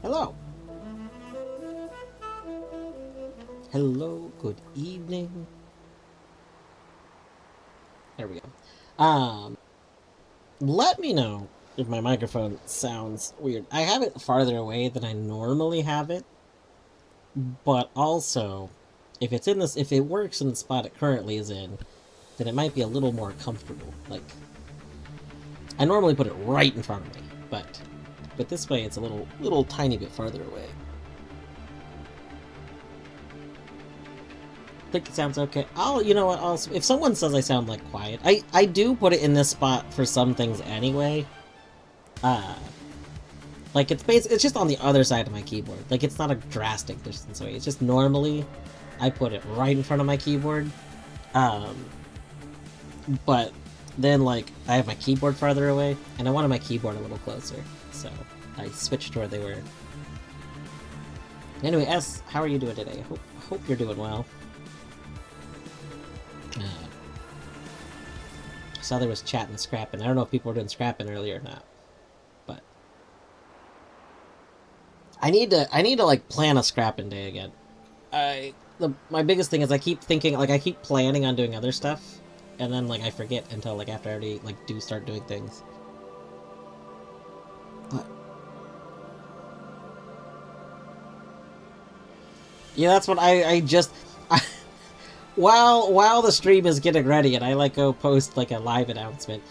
Hello. Hello, good evening. There we go. Let me know if my microphone sounds weird. I have it farther away than I normally have it, but also, if it works in the spot it currently is in, then it might be a little more comfortable. Like, I normally put it right in front of me, but this way it's a little tiny bit farther away. Think it sounds okay. You know what, if someone says I sound like quiet, I do put it in this spot for some things anyway. Like it's just on the other side of my keyboard. Like it's not a drastic distance away. It's just normally I put it right in front of my keyboard. But then like I have my keyboard farther away, and I wanted my keyboard a little closer, so I switched to where they were. Anyway, S, how are you doing today? I hope you're doing well. I saw there was chat and scrapping. I don't know if people were doing scrapping earlier or not, but I need to like plan a scrapping day again. My biggest thing is I keep thinking, like I keep planning on doing other stuff, and then like I forget until like after I already like do start doing things. But yeah, that's what I just while the stream is getting ready and I like go post like a live announcement,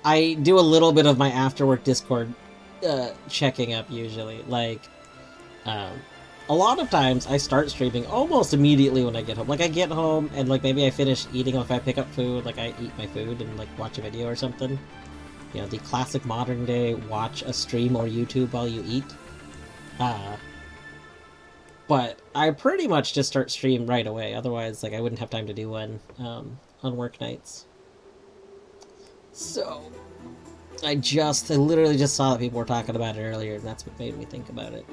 I do a little bit of my after work Discord checking up usually. Like a lot of times I start streaming almost immediately when I get home. Like I get home and like maybe I finish eating, or if I pick up food, like I eat my food and like watch a video or something. You know, the classic modern day watch a stream or YouTube while you eat. But I pretty much just start stream right away. Otherwise, like I wouldn't have time to do one on work nights. So I literally just saw that people were talking about it earlier, and that's what made me think about it.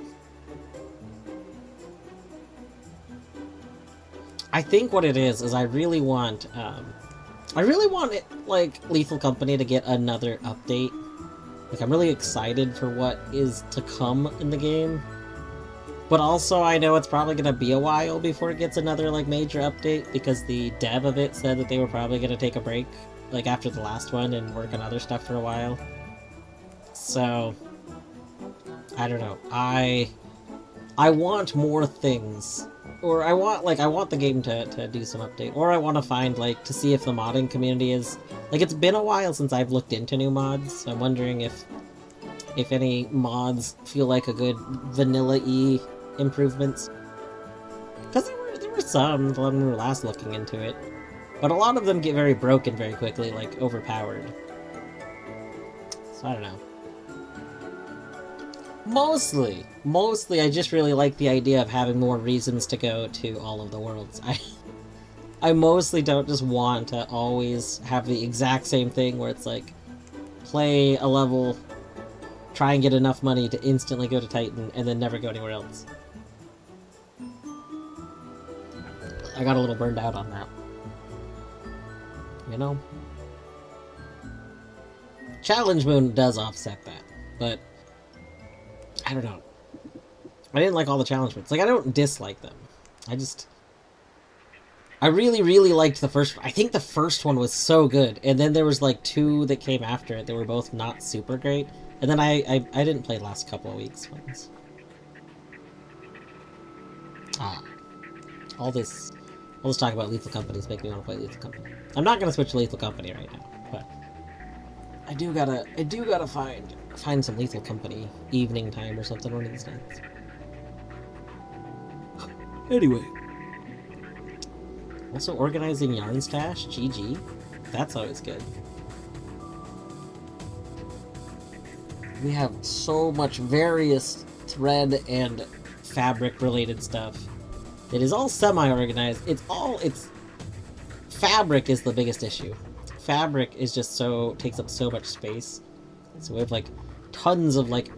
I think what it is I really want it, like Lethal Company to get another update. Like I'm really excited for what is to come in the game. But also, I know it's probably going to be a while before it gets another, like, major update, because the dev of it said that they were probably going to take a break, like, after the last one and work on other stuff for a while. So, I don't know. I want more things. Or I want the game to do some update. Or I want to find, like, to see if the modding community is... Like, it's been a while since I've looked into new mods, so I'm wondering if any mods feel like a good vanilla-y improvements. Because there were some when we were last looking into it. But a lot of them get very broken very quickly, like overpowered. So I don't know. Mostly I just really like the idea of having more reasons to go to all of the worlds. I mostly don't just want to always have the exact same thing where it's like, play a level, try and get enough money to instantly go to Titan, and then never go anywhere else. I got a little burned out on that. You know? Challenge Moon does offset that, but I don't know. I didn't like all the challenge moons. Like, I don't dislike them. I really, really liked the first one. I think the first one was so good, and then there was like two that came after it that were both not super great. And then I didn't play the last couple of weeks ones. All this talk about Lethal Companies make me want to play Lethal Company. I'm not gonna switch to Lethal Company right now, but I do gotta find some Lethal Company evening time or something one of these nights. Anyway, Also organizing yarn stash, GG. That's always good. We have so much various thread and fabric related stuff. It is all semi-organized. It's fabric is the biggest issue. Fabric is just takes up so much space. So we have like tons of like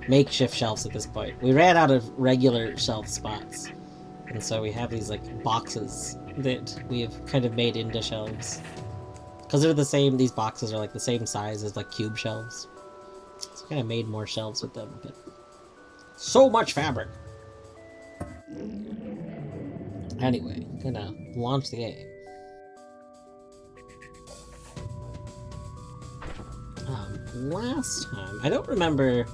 makeshift shelves at this point. We ran out of regular shelf spots. And so we have these like boxes that we have kind of made into shelves. Because they're the same, these boxes are like the same size as like cube shelves. So kind of made more shelves with them, but so much fabric. Anyway, gonna launch the game. Last time, I don't remember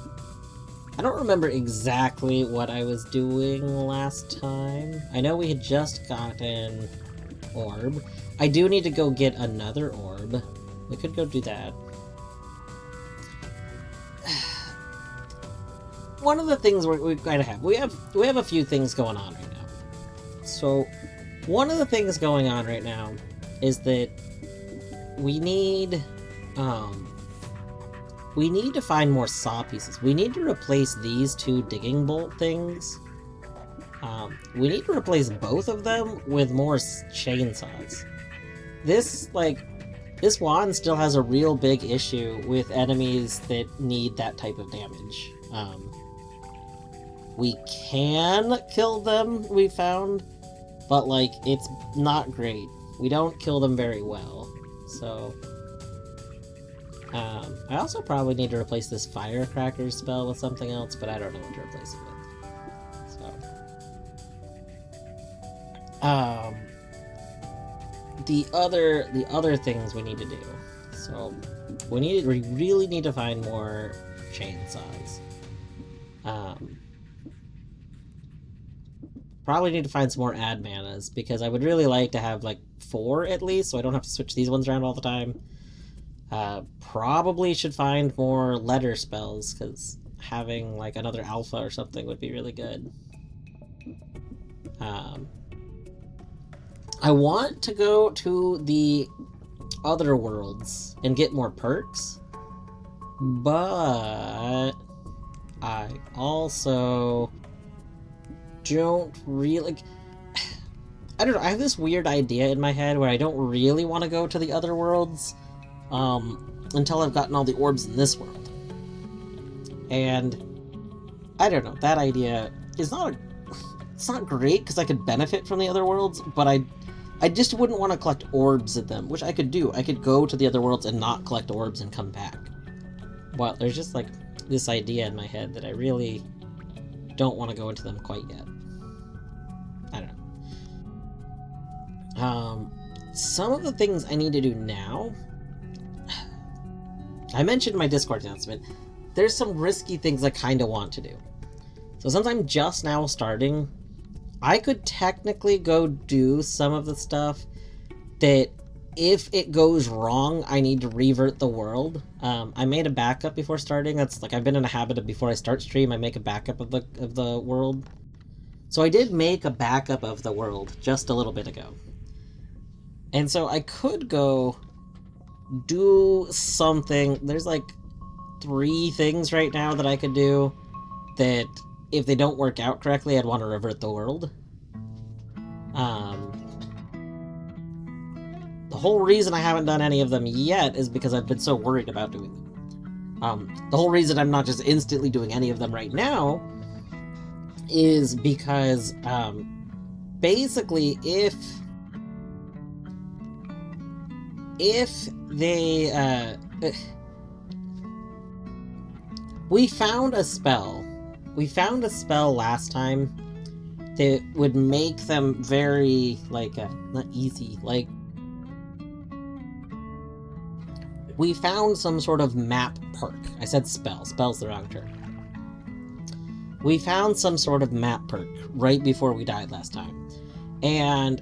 exactly what I was doing last time. I know we had just gotten orb. I do need to go get another orb. We could go do that. One of the things we kind of have, we have a few things going on right now. So, one of the things going on right now is that we need to find more saw pieces. We need to replace these two digging bolt things. We need to replace both of them with more chainsaws. This wand still has a real big issue with enemies that need that type of damage. We can kill them, we found, but like, it's not great. We don't kill them very well, so... I also probably need to replace this firecracker spell with something else, but I don't know what to replace it with. So... the other things we need to do. So, we really need to find more chainsaws. Probably need to find some more ad manas, because I would really like to have like 4 at least, so I don't have to switch these ones around all the time. Probably should find more letter spells, because having like another alpha or something would be really good. I want to go to the other worlds and get more perks, but I also don't really... I don't know, I have this weird idea in my head where I don't really want to go to the other worlds until I've gotten all the orbs in this world. And I don't know, that idea is it's not great because I could benefit from the other worlds, but I just wouldn't want to collect orbs at them, which I could do. I could go to the other worlds and not collect orbs and come back. Well, there's just like this idea in my head that I really don't want to go into them quite yet. I don't know. Some of the things I need to do now... I mentioned in my Discord announcement, there's some risky things I kind of want to do. So since I'm just now starting, I could technically go do some of the stuff that if it goes wrong, I need to revert the world. I made a backup before starting. That's like, I've been in a habit of before I start stream, I make a backup of the world. So I did make a backup of the world just a little bit ago. And so I could go do something. There's like 3 things right now that I could do that if they don't work out correctly, I'd want to revert the world. The whole reason I haven't done any of them yet is because I've been so worried about doing them. The whole reason I'm not just instantly doing any of them right now is because, basically, if they, we found a spell. We found a spell last time that would make them very, like, not easy, like... We found some sort of map perk. I said spell. Spell's the wrong term. We found some sort of map perk right before we died last time. And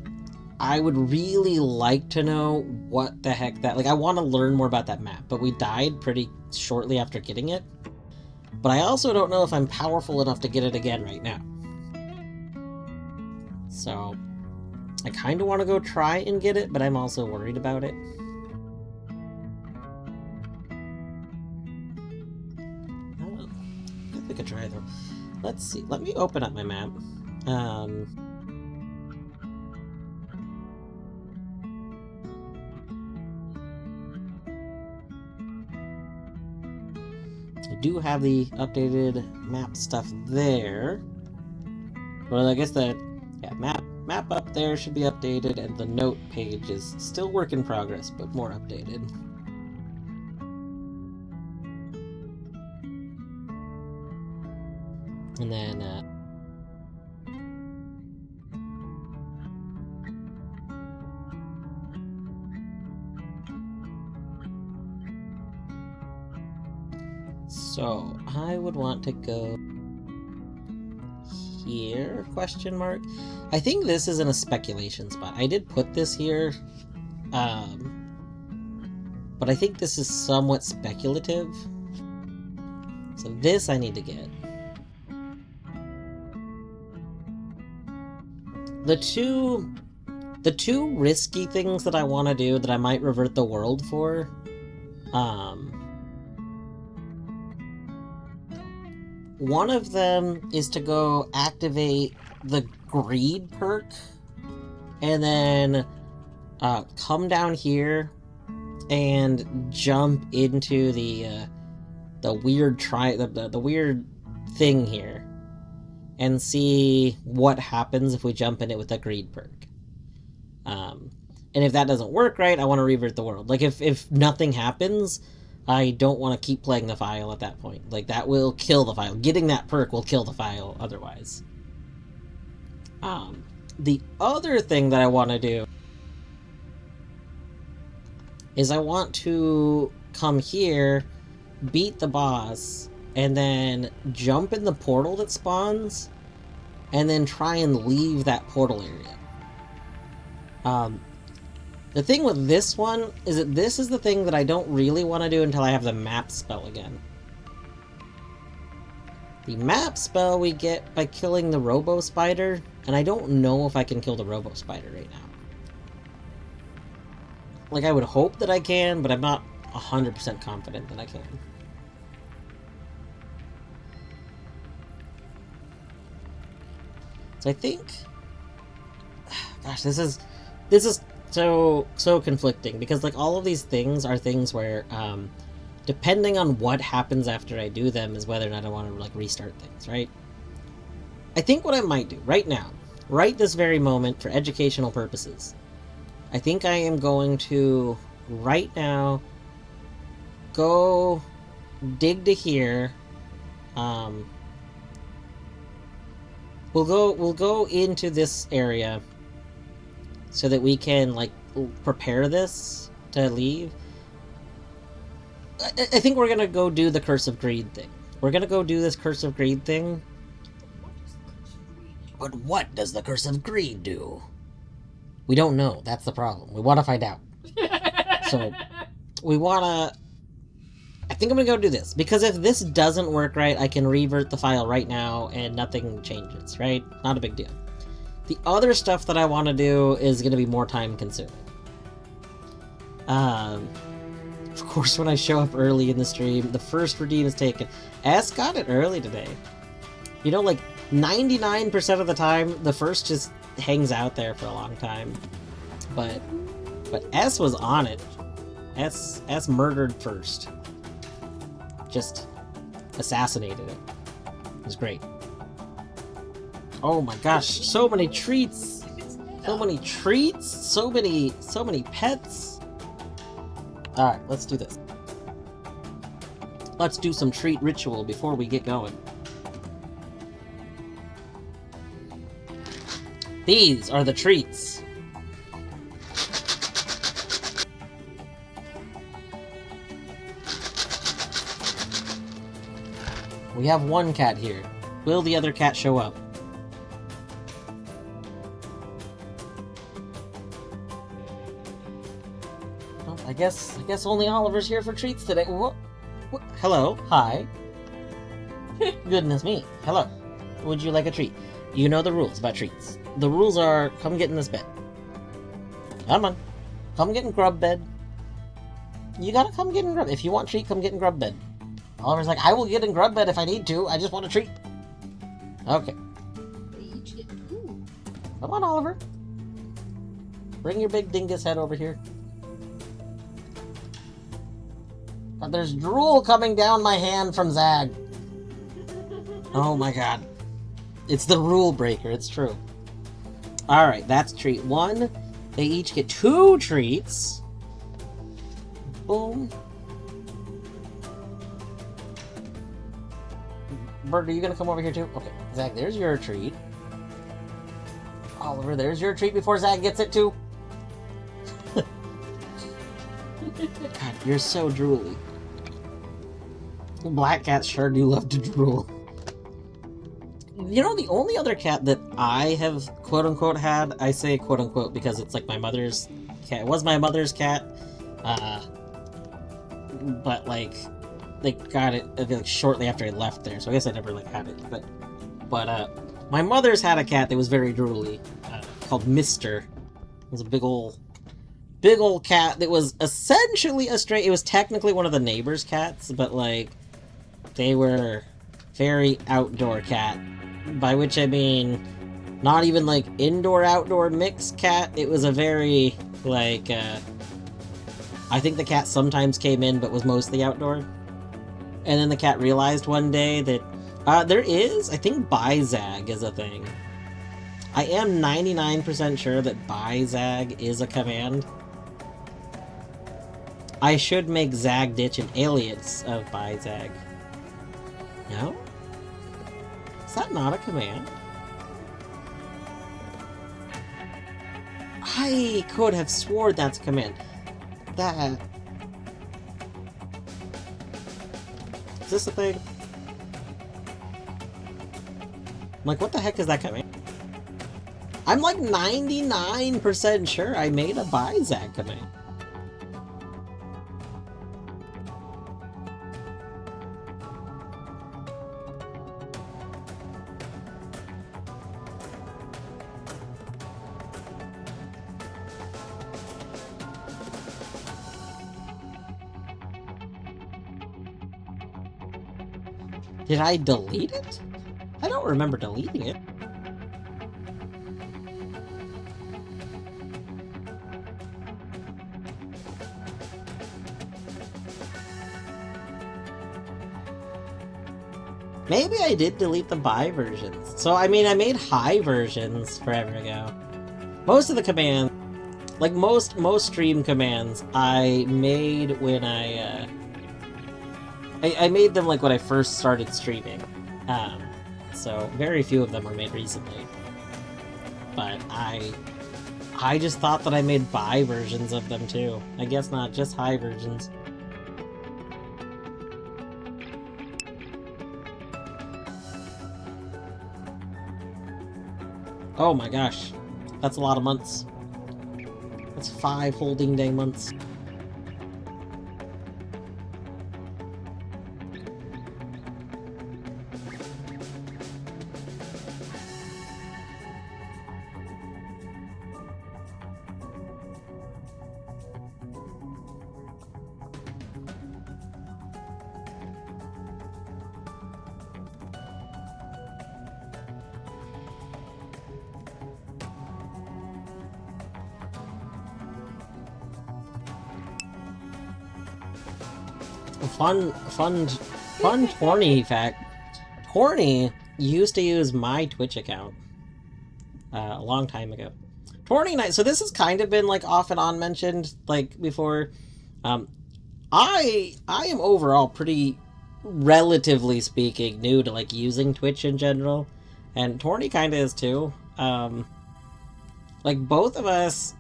I would really like to know what the heck that... Like, I want to learn more about that map, but we died pretty shortly after getting it. But I also don't know if I'm powerful enough to get it again right now. So, I kind of want to go try and get it, but I'm also worried about it. I guess we could try though. Let's see. Let me open up my map. I do have the updated map stuff there. Well, I guess the map up there should be updated, and the note page is still work in progress, but more updated. And then so I would want to go here, question mark. I think this is in a speculation spot. I did put this here, but I think this is somewhat speculative. So this I need to get. The two risky things that I want to do that I might revert the world for, one of them is to go activate the greed perk, and then come down here and jump into the weird the weird thing here, and see what happens if we jump in it with a greed perk. And if that doesn't work right, I want to revert the world. Like, if nothing happens, I don't want to keep playing the file at that point. Like, that will kill the file. Getting that perk will kill the file otherwise. The other thing that I want to do is I want to come here, beat the boss, and then jump in the portal that spawns, and then try and leave that portal area. The thing with this one is that this is the thing that I don't really want to do until I have the map spell again. The map spell we get by killing the Robo Spider, and I don't know if I can kill the Robo Spider right now. Like, I would hope that I can, but I'm not 100% confident that I can. So I think... Gosh, this is so conflicting, because, like, all of these things are things where, depending on what happens after I do them is whether or not I want to, like, restart things, right? I think what I might do right now, right this very moment, for educational purposes, I think I am going to, right now, go dig to here. We'll go into this area so that we can, like, prepare this to leave. I think we're gonna go do the Curse of Greed thing. We're gonna go do this Curse of Greed thing. But what does the Curse of Greed do? We don't know. That's the problem. We want to find out. So, we want to... I think I'm going to go do this. Because if this doesn't work right, I can revert the file right now and nothing changes, right? Not a big deal. The other stuff that I want to do is going to be more time consuming. Of course, when I show up early in the stream, the first redeem is taken. S got it early today. You know, like, 99% of the time, the first just hangs out there for a long time. But S was on it. S murdered first. Just assassinated it. It was great. Oh my gosh, so many treats! So many treats! So many pets! Alright, let's do this. Let's do some treat ritual before we get going. These are the treats. We have one cat here. Will the other cat show up? Well, I guess only Oliver's here for treats today. What? Hello. Hi. Goodness me. Hello. Would you like a treat? You know the rules about treats. The rules are, come get in this bed. Come on. Come get in grub bed. You gotta come get in grub. If you want treat, come get in grub bed. Oliver's like, I will get in grub bed if I need to. I just want a treat. Okay. They each get 2. Come on, Oliver. Bring your big dingus head over here. God, there's drool coming down my hand from Zag. Oh my god. It's the rule breaker, it's true. Alright, that's treat 1. They each get 2 treats. Boom. Bert, are you gonna come over here too? Okay, Zag, there's your treat. Oliver, there's your treat before Zag gets it too. God, you're so drooly. Black cats sure do love to drool. You know, the only other cat that I have quote-unquote had, I say quote-unquote because it's like my mother's cat. It was my mother's cat, but like, they got it like, shortly after I left there, so I guess I never like had it. But my mother's had a cat that was very drooly, called Mister. It was a big old cat that was essentially a stray. It was technically one of the neighbor's cats, but like, they were very outdoor cat. By which I mean, not even like indoor-outdoor mixed cat. It was a very, like, I think the cat sometimes came in but was mostly outdoor. And then the cat realized one day that, there is, I think Bizag is a thing. I am 99% sure that Bizag is a command. I should make Zag Ditch an alias of Bizag. No? Is that not a command? I could have sworn that's a command. That... Is this a thing? I'm like, what the heck is that command? I'm like 99% sure I made a Bizag command. Did I delete it? I don't remember deleting it. Maybe I did delete the buy versions. So, I mean, I made high versions forever ago. Most of the commands, like most stream commands, I made when I made them like when I first started streaming. So very few of them were made recently. But I just thought that I made buy versions of them too. I guess not, just high versions. Oh my gosh, that's a lot of months. That's 5 holding day months. Fun Torny fact. Torny used to use my Twitch account a long time ago. Torny Night. So this has kind of been like off and on mentioned like before. I am overall pretty, relatively speaking, new to like using Twitch in general, and Torny kind of is too. Like both of us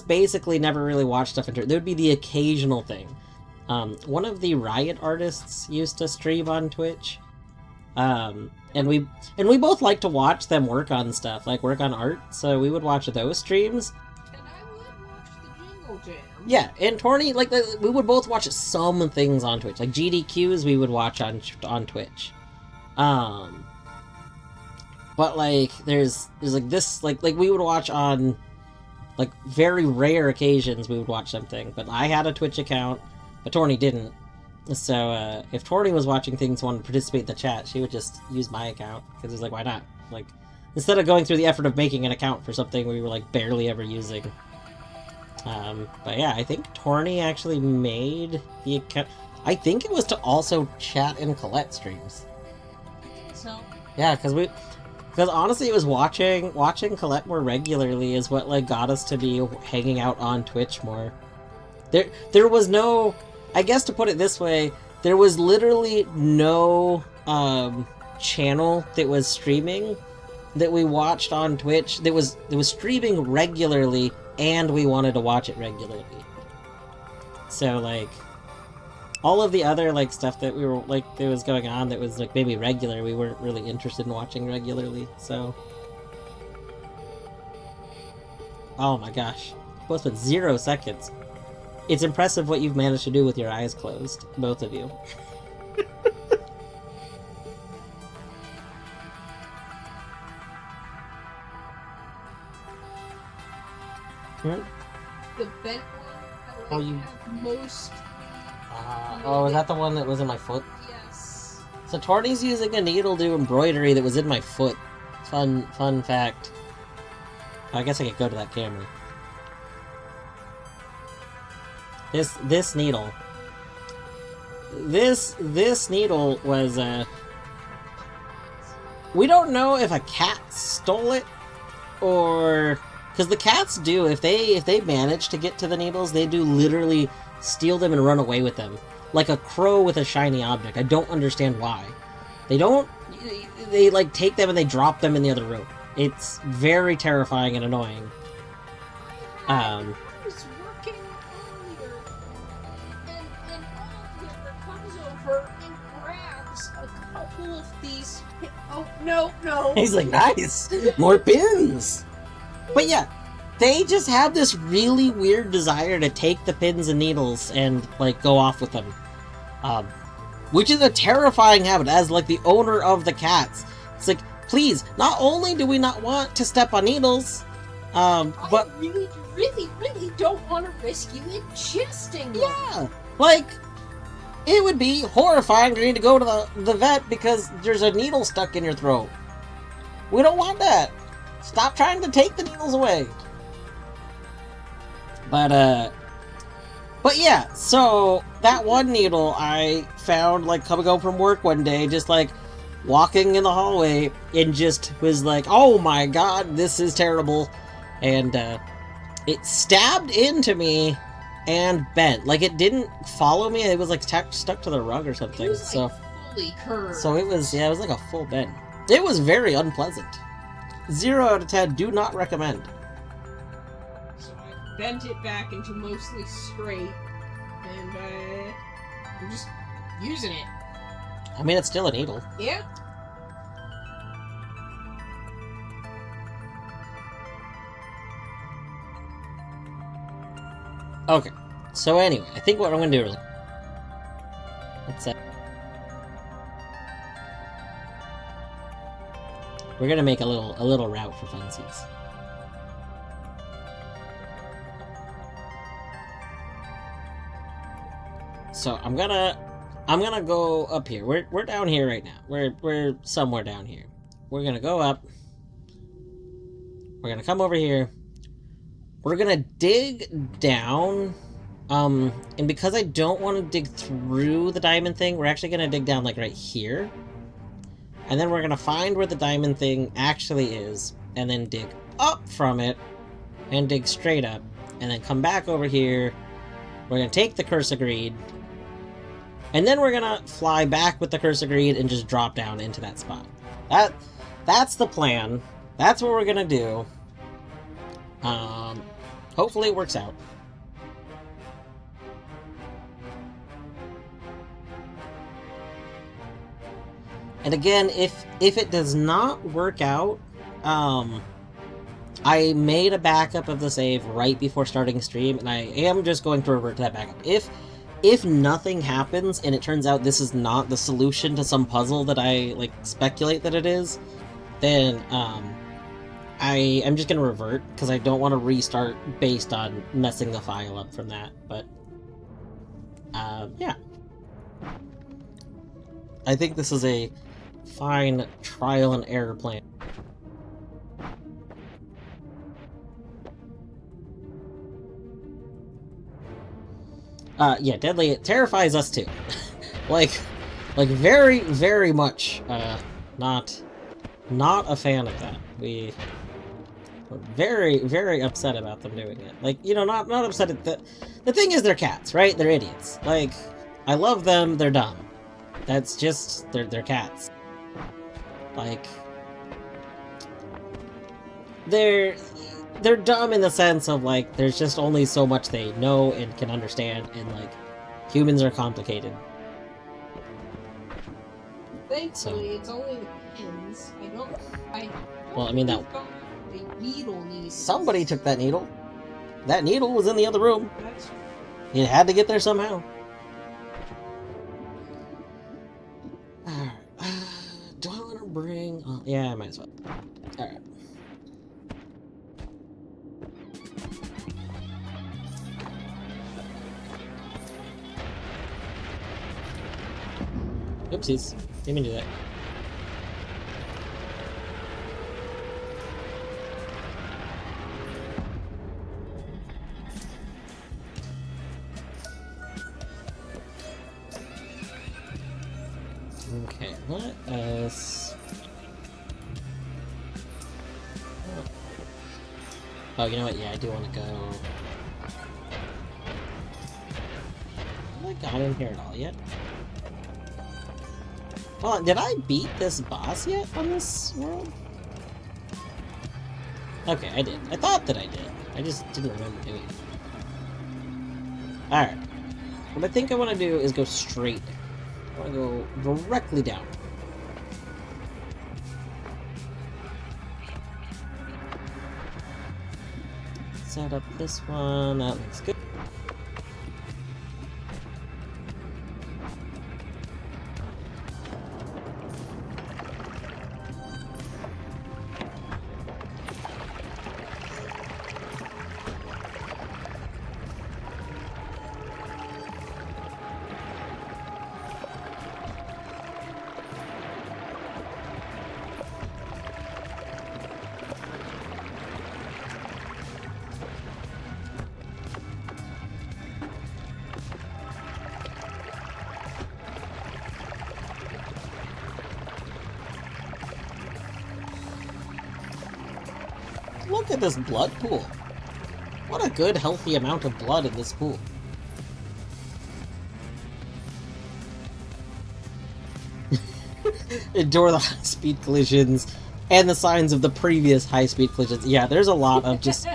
basically never really watched stuff in Twitch. There would be the occasional thing. One of the Riot artists used to stream on Twitch, and we both like to watch them work on stuff, like work on art, so we would watch those streams. And I would watch the Jingle Jam. Yeah, and Torny, like, we would both watch some things on Twitch, like GDQs we would watch on Twitch. But, like, there's like this, like, we would watch on, Like, very rare occasions we would watch something. But I had a Twitch account, but Torny didn't. So, if Torny was watching things, wanted to participate in the chat, she would just use my account. Because it's like, why not? Like, instead of going through the effort of making an account for something we were, like, barely ever using. But yeah, I think Torny actually made the account. I think it was to also chat in Colette streams. So Yeah, because honestly, it was watching Colette more regularly is what like got us to be hanging out on Twitch more. There was no, I guess to put it this way, there was literally no channel that was streaming that we watched on Twitch that was streaming regularly, and we wanted to watch it regularly. So like, all of the other like stuff that we were like that was going on that was like maybe regular, we weren't really interested in watching regularly. So, oh my gosh, both with 0 seconds. It's impressive what you've managed to do with your eyes closed, both of you. the bent one, Oh, you- have most. Oh, is that the one that was in my foot? Yes. So Torny's using a needle to do embroidery that was in my foot. Fun fact. I guess I could go to that camera. This needle. This needle was we don't know if a cat stole it or because the cats do, if they manage to get to the needles, they do literally steal them and run away with them. Like a crow with a shiny object. I don't understand why. They like take them and they drop them in the other room. It's very terrifying and annoying. I was working earlier, and Oliver comes over and grabs a couple of these. Oh no! He's like, nice! More pins! But yeah, they just have this really weird desire to take the pins and needles and, like, go off with them. Which is a terrifying habit, as, like, the owner of the cats. It's like, please, not only do we not want to step on needles, but... I really don't want to risk you ingesting them. Yeah! Like, it would be horrifying to need to go to the vet because there's a needle stuck in your throat. We don't want that. Stop trying to take the needles away. But yeah, so that one needle I found, like, coming home from work one day, just, like, walking in the hallway, and just was like, oh my god, this is terrible. And, it stabbed into me and bent. Like, it didn't follow me, it was, like, stuck to the rug or something. It was, so, like, fully curved. so it was, yeah, it was like a full bend. It was very unpleasant. 0 out of 10, do not recommend. So I bent it back into mostly straight, and I'm just using it. I mean, it's still a needle. Yeah. Okay, so anyway, I think what I'm gonna do is... Let's we're gonna make a little route for funsies. So I'm gonna go up here. We're down here right now. We're somewhere down here. We're gonna go up. We're gonna come over here. We're gonna dig down. And because I don't want to dig through the diamond thing, we're actually gonna dig down like right here. And then we're gonna find where the diamond thing actually is, and then dig up from it, and dig straight up, and then come back over here. We're gonna take the cursor greed, and then we're gonna fly back with the cursor greed and just drop down into that spot. That's the plan. That's what we're gonna do. Hopefully it works out. And again, if it does not work out, I made a backup of the save right before starting stream, and I am just going to revert to that backup. If nothing happens and it turns out this is not the solution to some puzzle that I like speculate that it is, then I'm just gonna revert, because I don't want to restart based on messing the file up from that, but... yeah. I think this is a fine trial and error plan. Yeah, Deadly, it terrifies us too. like very, very much, not a fan of that. We're very, very upset about them doing it. Like, you know, not upset at the thing is they're cats, right? They're idiots. Like, I love them, they're dumb. That's just, they're cats. Like, they're dumb in the sense of, like, there's just only so much they know and can understand, and, like, humans are complicated. Thankfully, it's only the pins. Well, I mean, that... The needle needs... Somebody took that needle. That needle was in the other room. That's... It had to get there somehow. Do I want to bring... Oh, yeah, I might as well. Alright. Oopsies. Didn't mean to do that. Okay, let us... Oh, you know what? Yeah, I do want to go... Have I got in here at all yet? Hold on, did I beat this boss yet on this world? Okay, I did. I thought that I did. I just didn't remember doing it. Alright. What I think I want to do is go straight. I want to go directly down. Set up this one. That looks good. Look at this blood pool. What a good, healthy amount of blood in this pool. Endure the high-speed collisions and the signs of the previous high-speed collisions. Yeah, there's a lot of just...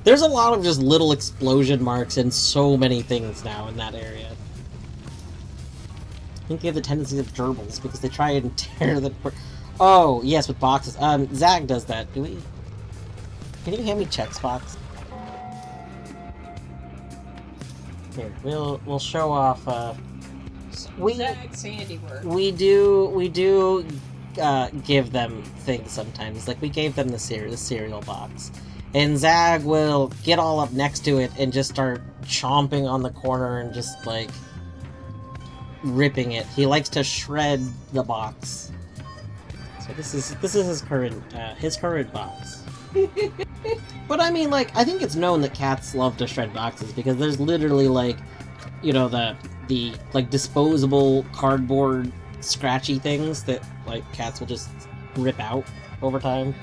There's a lot of just little explosion marks and so many things now in that area. I think they have the tendencies of gerbils because they try and tear the... Oh, yes, with boxes. Zag does that. Do we... Can you hand me checks box? Here, we'll show off. Zag's handiwork. We do give them things sometimes. Like we gave them the cereal box, and Zag will get all up next to it and just start chomping on the corner and just like ripping it. He likes to shred the box. So this is his current box. But I mean, like, I think it's known that cats love to shred boxes because there's literally, like, you know, the like, disposable cardboard scratchy things that, like, cats will just rip out over time.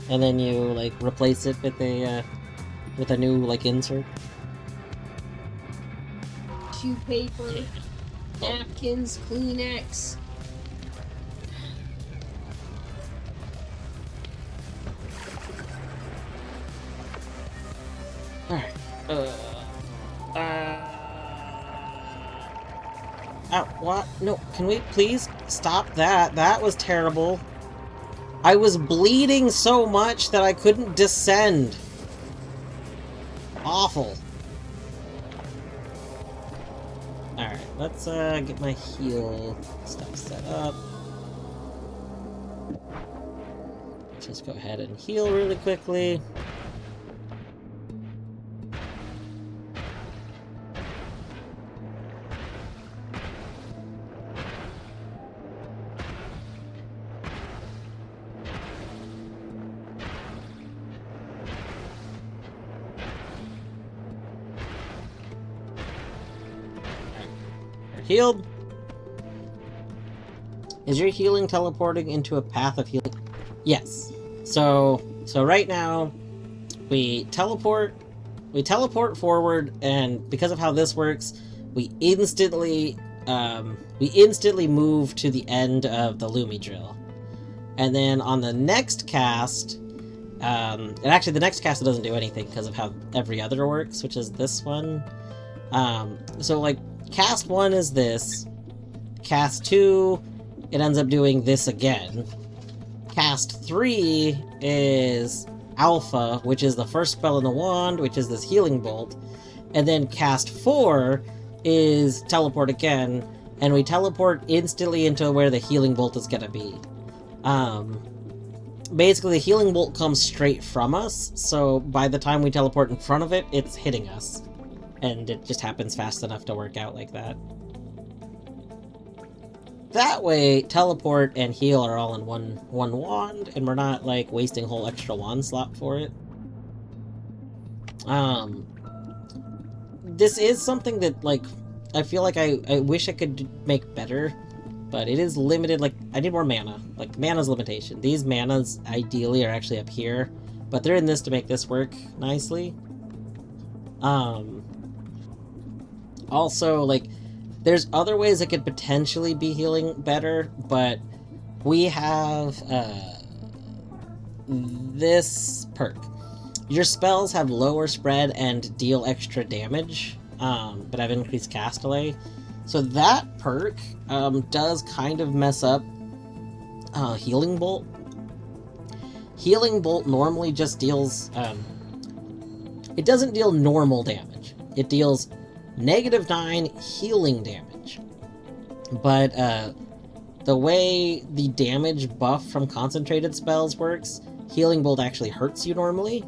And then you, like, replace it with a new, like, insert. Tissue paper, napkins, Kleenex. Alright. Ow, what? No, can we please stop that? That was terrible. I was bleeding so much that I couldn't descend. Awful. Alright, let's get my heal stuff set up. just go ahead and heal really quickly. Healed. Is your healing teleporting into a path of healing? Yes. So right now we teleport forward, and because of how this works, we instantly move to the end of the Lumi drill. And then on the next cast, and actually the next cast doesn't do anything because of how every other works, which is this one. So like cast 1 is this, cast 2 it ends up doing this again, cast 3 is Alpha, which is the first spell in the wand, which is this healing bolt, and then cast 4 is teleport again, and we teleport instantly into where the healing bolt is gonna be. Basically the healing bolt comes straight from us, so by the time we teleport in front of it, it's hitting us. And it just happens fast enough to work out like that. That way, teleport and heal are all in one wand, and we're not, like, wasting a whole extra wand slot for it. This is something that, like, I feel like I wish I could make better, but it is limited. Like, I need more mana. Like, mana's limitation. These manas, ideally, are actually up here, but they're in this to make this work nicely. Also, like, there's other ways it could potentially be healing better, but we have this perk. Your spells have lower spread and deal extra damage, but have increased cast delay. So that perk does kind of mess up Healing Bolt. Healing Bolt normally just deals... it doesn't deal normal damage. It deals -9 healing damage. But the way the damage buff from concentrated spells works, Healing Bolt actually hurts you normally.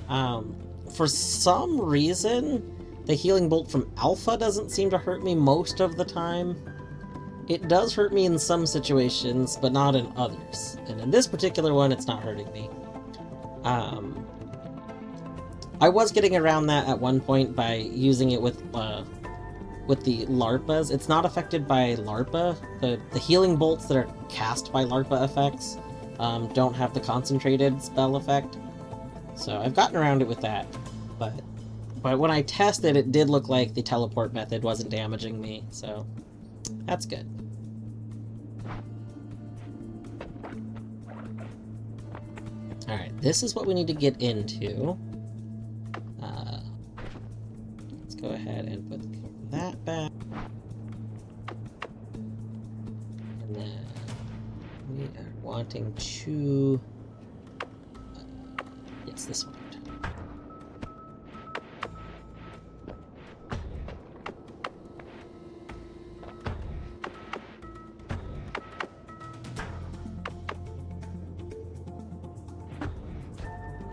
For some reason, the Healing Bolt from Alpha doesn't seem to hurt me most of the time. It does hurt me in some situations, but not in others. And in this particular one, it's not hurting me. I was getting around that at one point by using it with the LARPas. It's not affected by LARPA. The healing bolts that are cast by LARPA effects don't have the concentrated spell effect. So I've gotten around it with that. But when I tested, it did look like the teleport method wasn't damaging me, so that's good. Alright, this is what we need to get into. Let's go ahead and put that back. And then we are wanting to... yes, this one.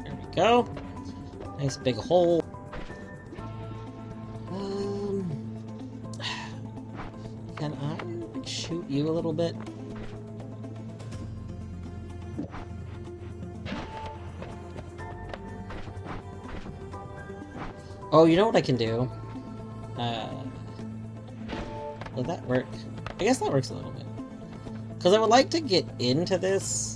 There we go. Nice big hole. Can I shoot you a little bit? Oh, you know what I can do? Will that work? I guess that works a little bit. Because I would like to get into this.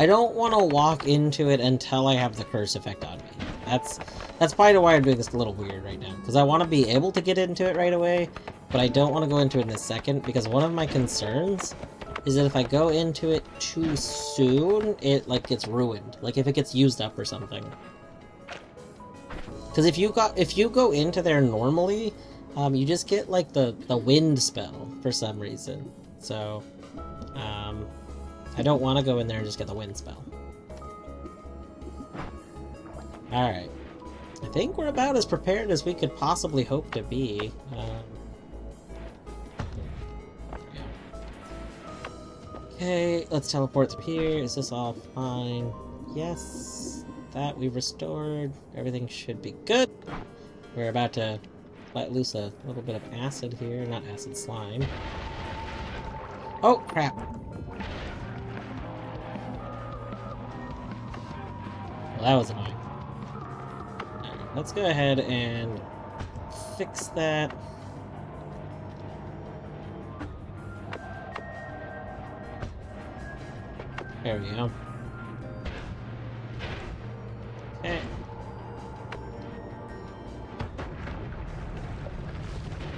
I don't want to walk into it until I have the curse effect on me. That's probably why I'm doing this a little weird right now. Because I want to be able to get into it right away, but I don't want to go into it in a second, because one of my concerns is that if I go into it too soon, it, like, gets ruined. Like, if it gets used up or something. Because if you go into there normally, you just get like the wind spell for some reason. So, I don't want to go in there and just get the wind spell. All right, I think we're about as prepared as we could possibly hope to be. Okay, let's teleport through here. Is this all fine? Yes. That we've restored. Everything should be good. We're about to let loose a little bit of acid here. Not acid, slime. Oh, crap. Well, that was annoying. Alright, let's go ahead and fix that. There we go. Okay.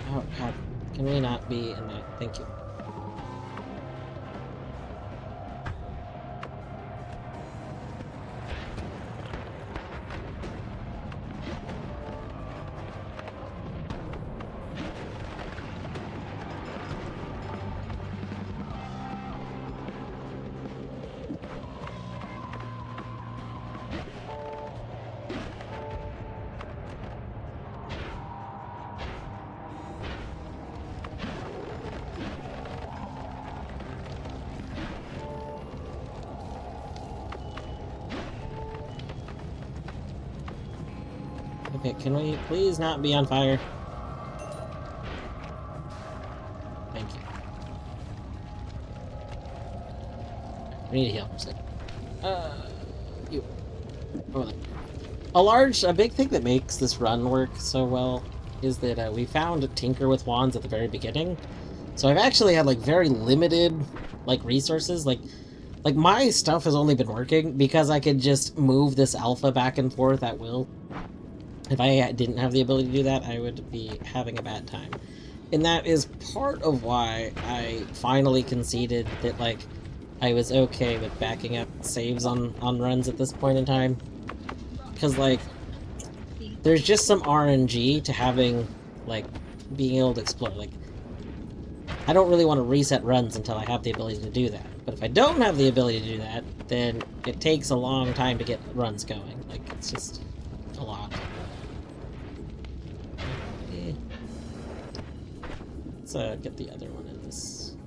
Oh, God. Can we not be in that? Thank you. Okay, can we please not be on fire? Thank you. We need to heal for a second. You. Oh, a big thing that makes this run work so well is that we found Tinker with Wands at the very beginning. So I've actually had, like, very limited, like, resources. Like, my stuff has only been working because I could just move this alpha back and forth at will. If I didn't have the ability to do that, I would be having a bad time. And that is part of why I finally conceded that, like, I was okay with backing up saves on runs at this point in time. Because, like, there's just some RNG to having, like, being able to explore. Like, I don't really want to reset runs until I have the ability to do that. But if I don't have the ability to do that, then it takes a long time to get runs going. Like, it's just a lot. Let's get the other one in this.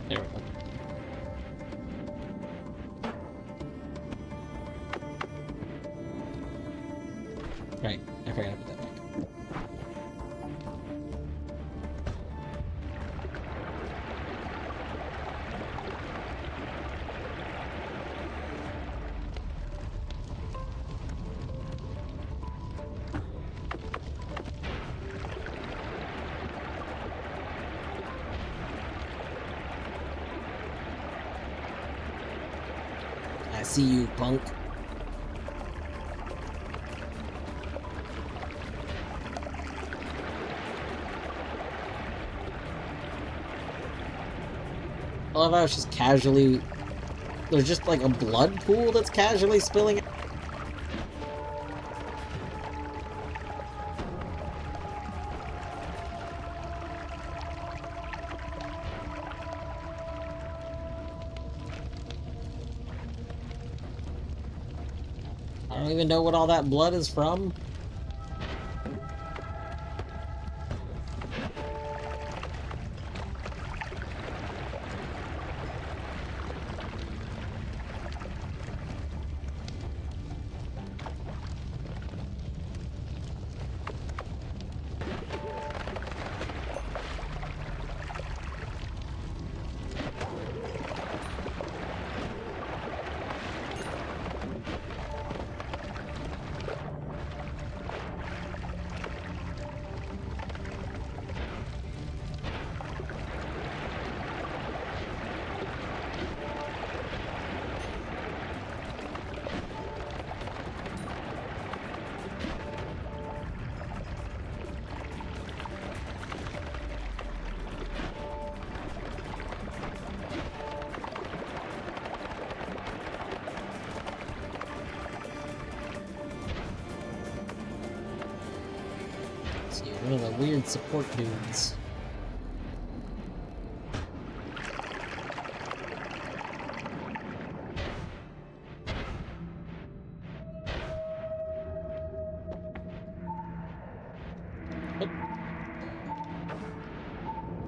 There we go. Right, I forgot to put that back. I see you, punk. I love how it's just casually... There's just like a blood pool that's casually spilling out. I don't even know what all that blood is from. weird support dudes.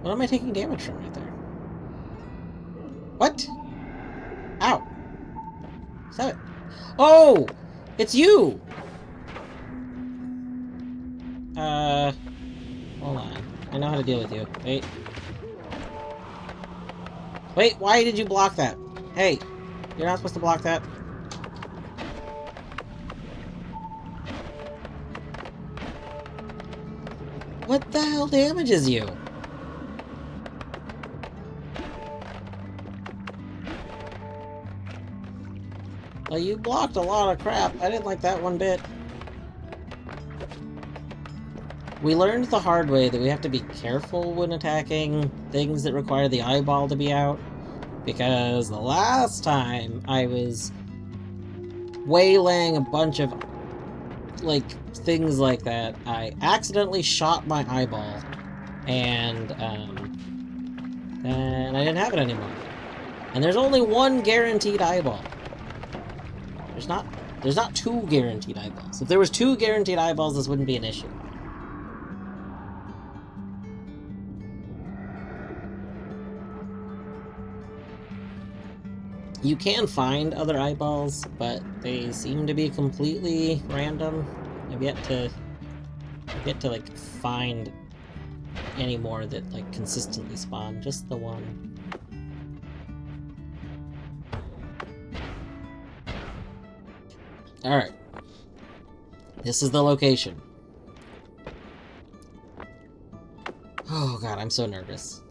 What am I taking damage from right there? What? Ow! Is that it? Oh! It's you! Hold on. I know how to deal with you. Wait. Wait, why did you block that? Hey! You're not supposed to block that. What the hell damages you? Well, you blocked a lot of crap. I didn't like that one bit. We learned the hard way that we have to be careful when attacking things that require the eyeball to be out. Because the last time I was waylaying a bunch of, like, things like that, I accidentally shot my eyeball. And, then I didn't have it anymore. And there's only one guaranteed eyeball. There's not two guaranteed eyeballs. If there was two guaranteed eyeballs, this wouldn't be an issue. You can find other eyeballs, but they seem to be completely random. I've yet to like find any more that like consistently spawn. Just the one. Alright. This is the location. Oh god, I'm so nervous.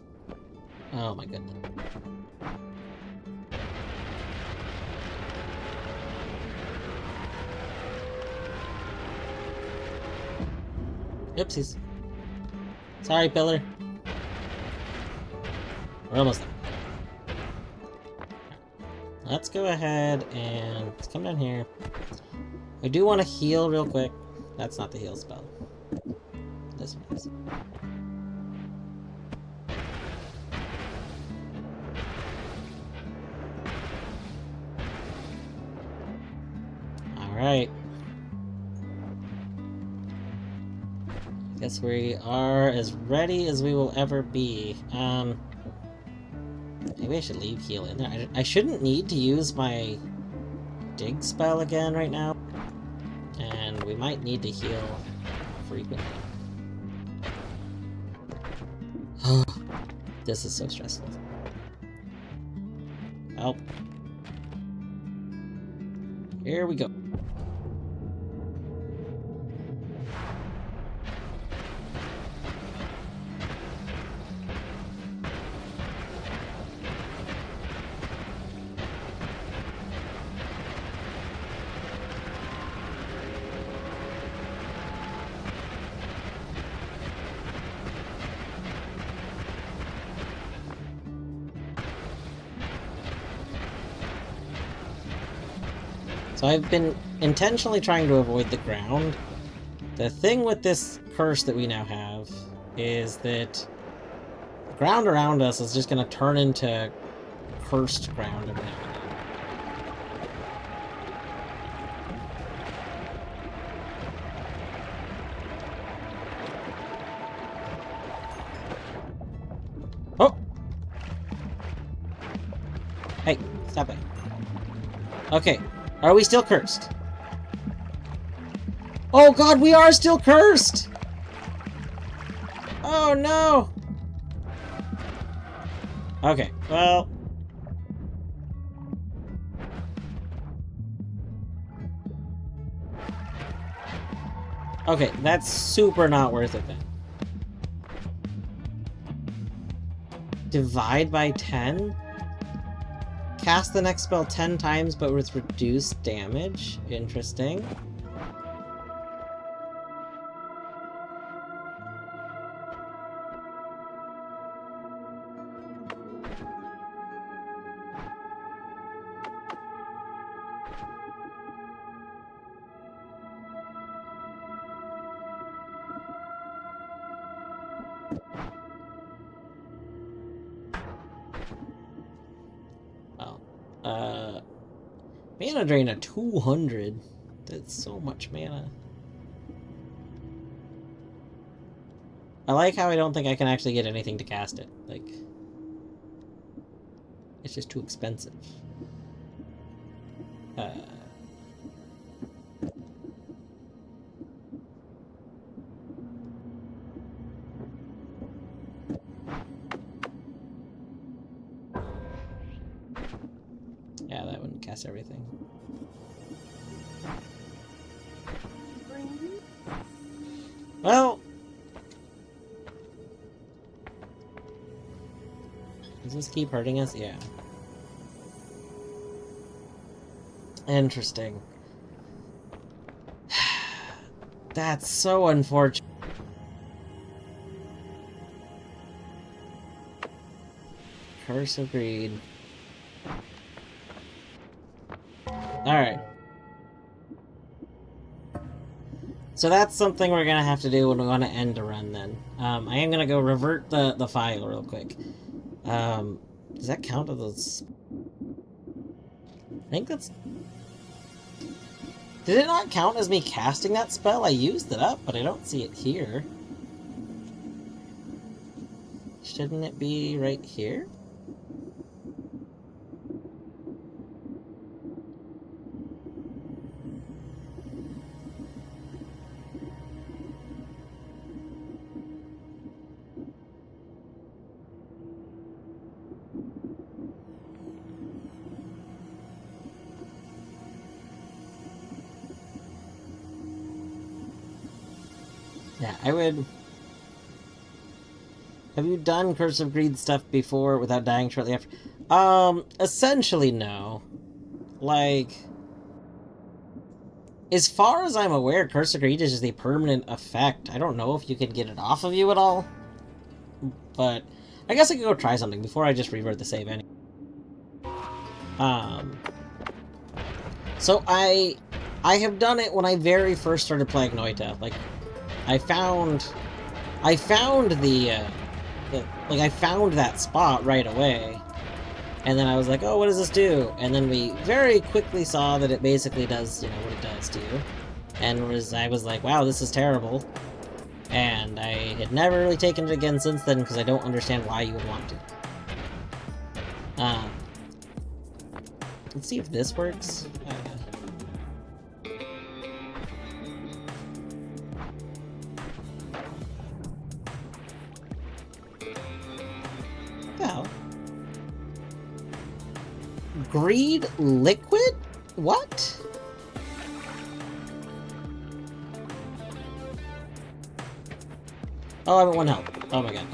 Oh my goodness. Oopsies. Sorry, Pillar. We're almost there. Let's go ahead and let's come down here. I do want to heal real quick. That's not the heal spell. This one is. Alright. Guess we are as ready as we will ever be. Maybe I should leave heal in there. I shouldn't need to use my dig spell again right now. And we might need to heal frequently. This is so stressful. Help. Here we go. So I've been intentionally trying to avoid the ground. The thing with this curse that we now have is that the ground around us is just going to turn into cursed ground every now and then. Oh! Hey, stop it. Okay. Are we still cursed? Oh god, we are still cursed! Oh no! Okay, well... Okay, that's super not worth it then. Divide by 10? Cast the next spell 10 times, but with reduced damage. Interesting. Mana drain of 200. That's so much mana. I like how I don't think I can actually get anything to cast it. Like, it's just too expensive. Yeah, that wouldn't cast everything. Well, does this keep hurting us? Yeah. Interesting. That's so unfortunate. Curse of Greed. Alright. So that's something we're gonna have to do when we want to end a run then. I am gonna go revert the file real quick. Does that count as those? I think that's... Did it not count as me casting that spell? I used it up, but I don't see it here. Shouldn't it be right here? Yeah, I would... Have you done Curse of Greed stuff before without dying shortly after? Essentially no. Like... As far as I'm aware, Curse of Greed is just a permanent effect. I don't know if you can get it off of you at all. But I guess I could go try something before I just revert the save anyway. So I have done it when I very first started playing Noita. Like, I found I found that spot right away. And then I was like, oh, what does this do? And then we very quickly saw that it basically does, you know, what it does to you. And I was like, wow, this is terrible. And I had never really taken it again since then because I don't understand why you would want to. Let's see if this works. Well. Greed liquid? What? Oh, I'm at 1 health. Oh my god.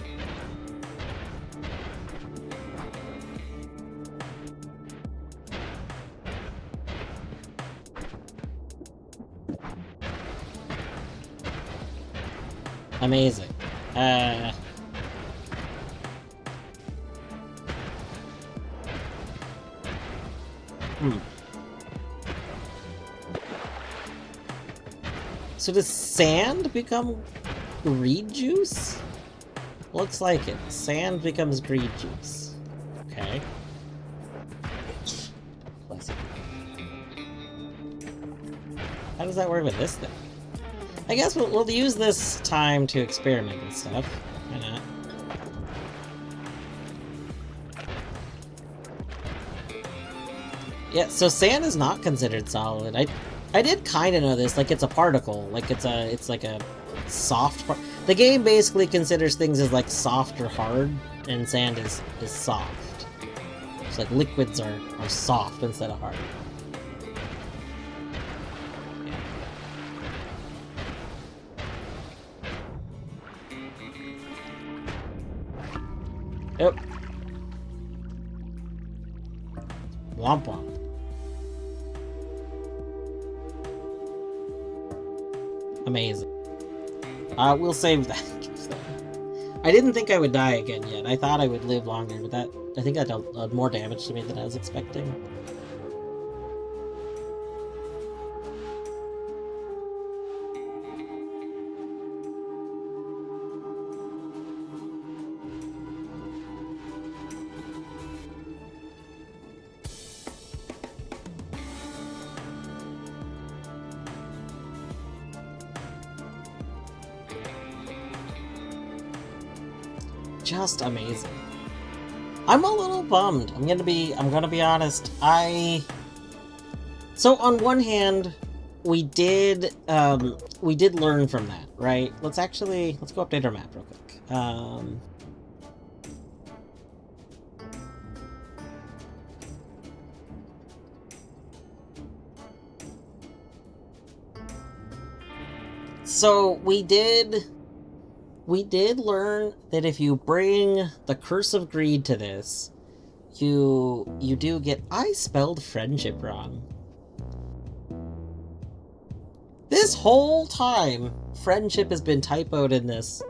Amazing. So does sand become greed juice? Looks like it. Sand becomes greed juice. Okay. How does that work with this thing? I guess we'll use this time to experiment with stuff. Why not? Yeah, so sand is not considered solid. I did kind of know this. Like, it's a particle. Like, it's like a soft part. The game basically considers things as like soft or hard, and sand is soft. It's like liquids are soft instead of hard. Yep. Womp womp. Amazing. We'll save that. I didn't think I would die again yet. I thought I would live longer, but I think that dealt more damage to me than I was expecting. just amazing. I'm a little bummed. I'm gonna be honest. So on one hand, we did learn from that, right? Let's go update our map real quick. So we did learn that if you bring the Curse of Greed to this, you do get... I spelled friendship wrong. This whole time, friendship has been typoed in this.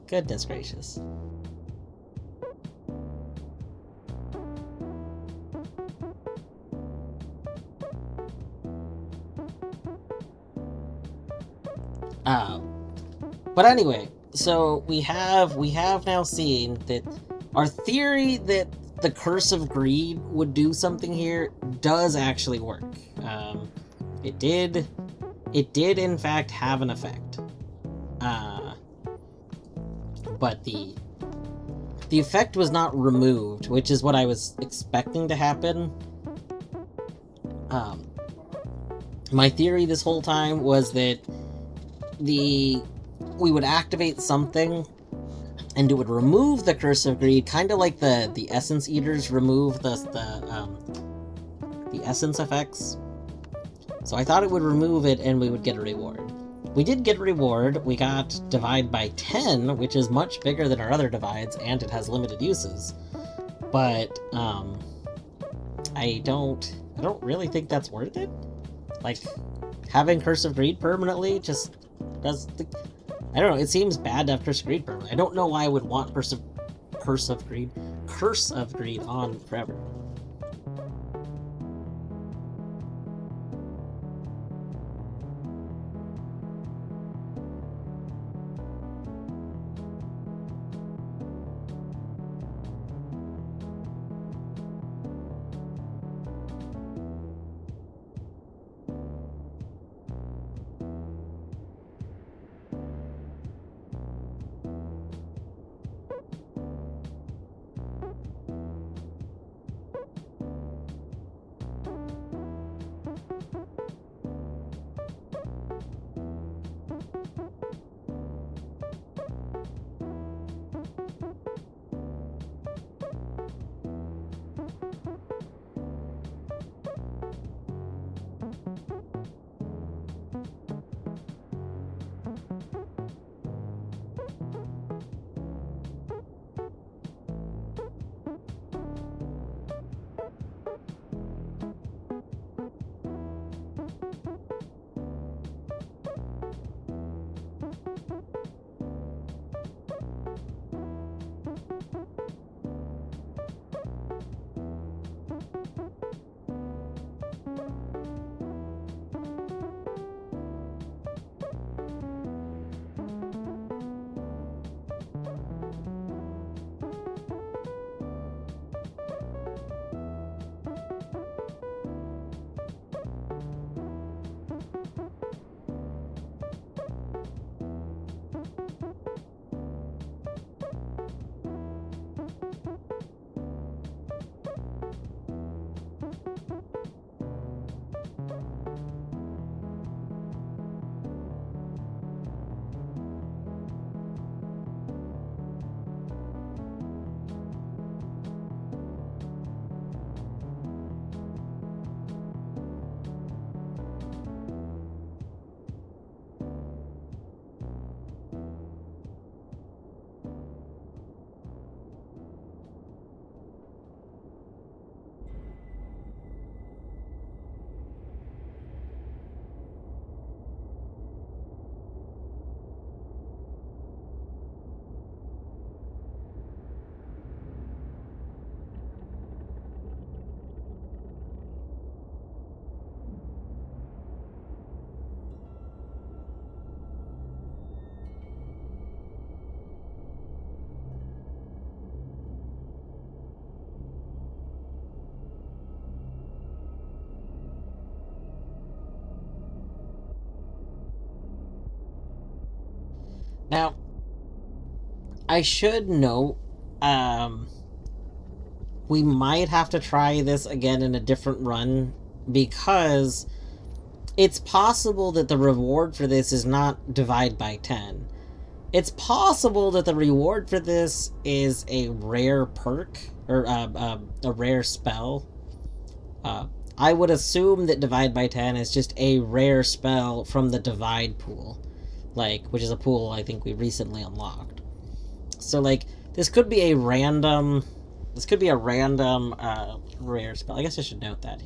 Goodness gracious. But anyway, so we have now seen that our theory that the Curse of Greed would do something here does actually work. It did in fact have an effect. But the effect was not removed, which is what I was expecting to happen. My theory this whole time was that we would activate something and it would remove the Curse of Greed, kind of like the Essence Eaters remove the Essence effects. So I thought it would remove it and we would get a reward. We did get a reward. We got Divide by 10, which is much bigger than our other divides, and it has limited uses. But I don't really think that's worth it. Like, having Curse of Greed permanently just does the... I don't know, it seems bad to have Curse of Greed permanently. I don't know why I would want Curse of Greed on forever. Now, I should note, we might have to try this again in a different run, because it's possible that the reward for this is not divide by 10. It's possible that the reward for this is a rare perk, or a rare spell. I would assume that divide by 10 is just a rare spell from the divide pool, like, which is a pool I think we recently unlocked. So, like, this could be a random rare spell. I guess I should note that.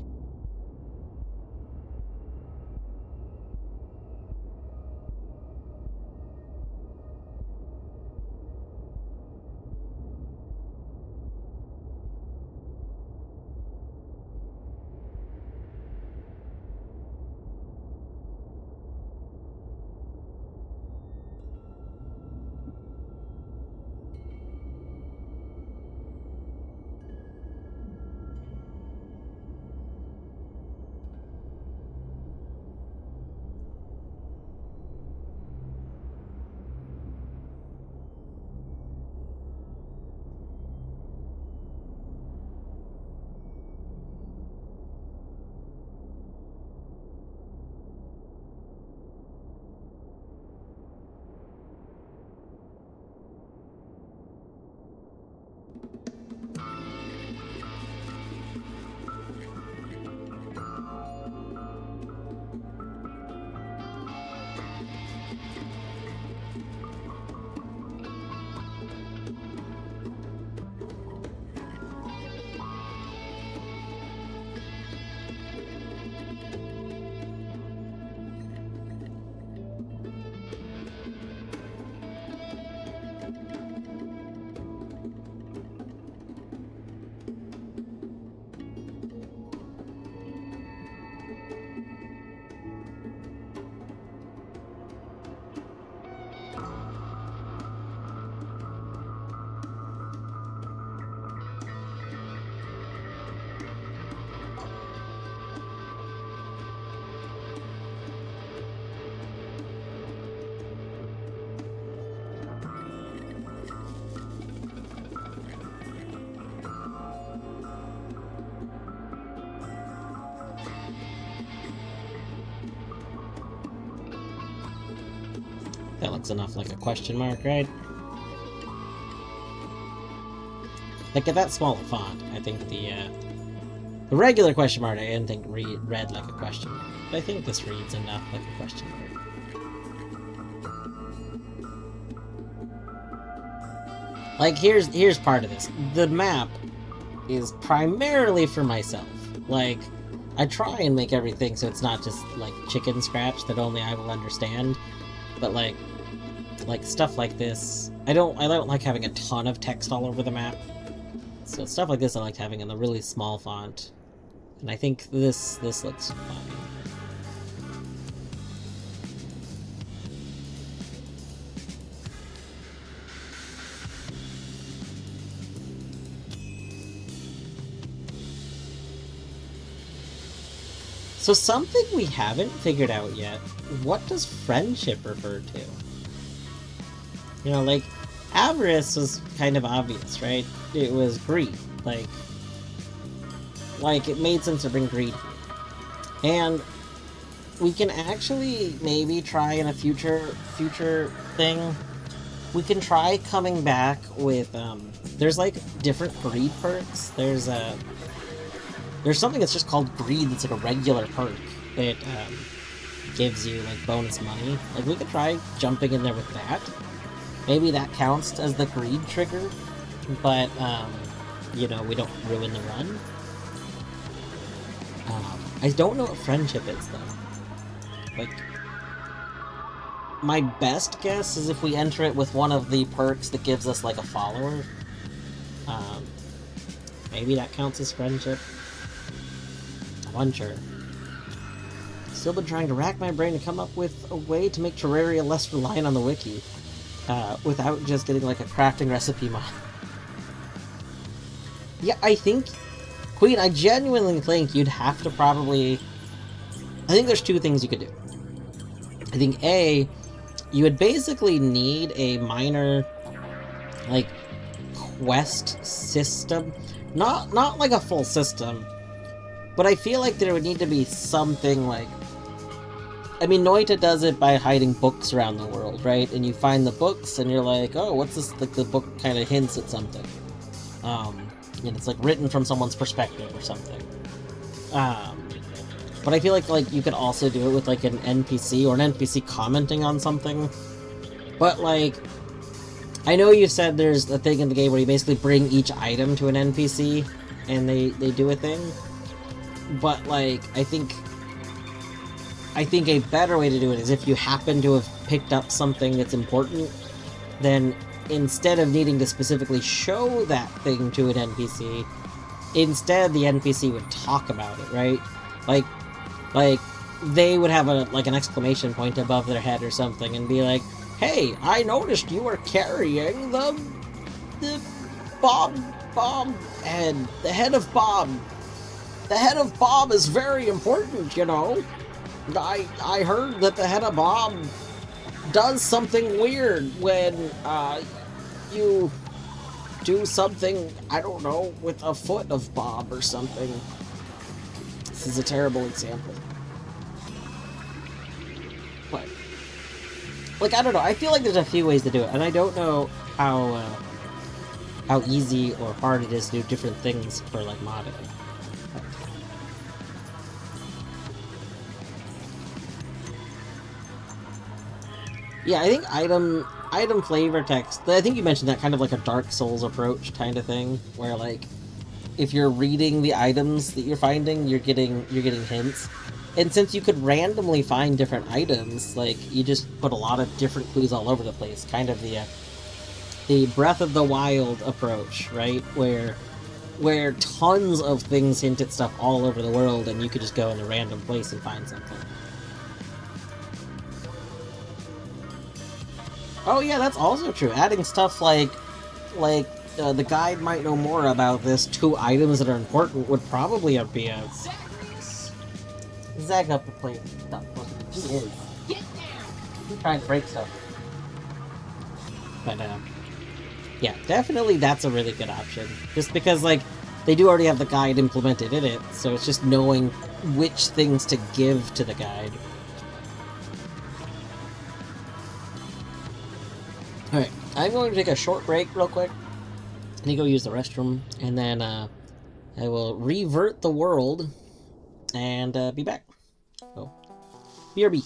That looks enough like a question mark, right? Like, at that small font, I think the regular question mark I didn't think read like a question mark. But I think this reads enough like a question mark. Like, here's part of this. The map is primarily for myself. Like, I try and make everything so it's not just, like, chicken scratch that only I will understand. But, like stuff like this, I don't like having a ton of text all over the map. So stuff like this I like having in a really small font. And I think this looks fine. So something we haven't figured out yet, what does friendship refer to? You know, like, avarice was kind of obvious, right? It was greed. Like it made sense to bring greed here. And we can actually maybe try in a future thing, we can try coming back with, there's, like, different greed perks. There's something that's just called greed that's like a regular perk that gives you, like, bonus money. Like, we could try jumping in there with that. Maybe that counts as the greed trigger, but, you know, we don't ruin the run. I don't know what friendship is, though. Like, my best guess is if we enter it with one of the perks that gives us, like, a follower. Maybe that counts as friendship. I'm unsure. Still been trying to rack my brain to come up with a way to make Terraria less reliant on the wiki, without just getting, like, a crafting recipe mod. Yeah, I think, Queen, I genuinely think you'd have to probably... I think there's two things you could do. I think, A, you would basically need a miner like quest system. Not like a full system, but I feel like there would need to be something like, I mean, Noita does it by hiding books around the world, right? And you find the books, and you're like, oh, what's this? Like, the book kind of hints at something. And it's, like, written from someone's perspective or something. But I feel like you could also do it with, like, an NPC, or an NPC commenting on something. But, like, I know you said there's a thing in the game where you basically bring each item to an NPC, and they do a thing. But, like, I think a better way to do it is if you happen to have picked up something that's important, then instead of needing to specifically show that thing to an NPC, instead the NPC would talk about it, right? Like they would have an exclamation point above their head or something and be like, "Hey, I noticed you were carrying the Bob head, the head of Bob. The head of Bob is very important, you know. I heard that the head of Bob does something weird when you do something, I don't know, with a foot of Bob or something." This is a terrible example. But, like, I don't know, I feel like there's a few ways to do it, and I don't know how easy or hard it is to do different things for, like, modding. Yeah, I think item flavor text. I think you mentioned that kind of like a Dark Souls approach kind of thing, where like if you're reading the items that you're finding, you're getting hints. And since you could randomly find different items, like you just put a lot of different clues all over the place, kind of the Breath of the Wild approach, right? Where tons of things hint at stuff all over the world, and you could just go in a random place and find something. Oh yeah, that's also true. Adding stuff like the guide might know more about this. 2 items that are important would probably be a Zag up the plate. Stop. He is. Get down! He's trying to break stuff. But yeah, definitely that's a really good option. Just because like they do already have the guide implemented in it, so it's just knowing which things to give to the guide. Alright, I'm going to take a short break real quick. I need to go use the restroom, and then I will revert the world and be back. So, BRB.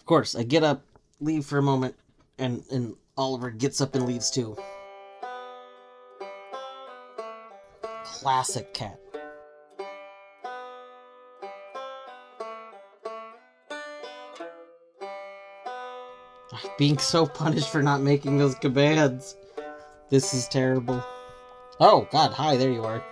Of course, I get up, leave for a moment, and Oliver gets up and leaves too. Classic cat. Being so punished for not making those commands. This is terrible. Oh, God, hi, there you are.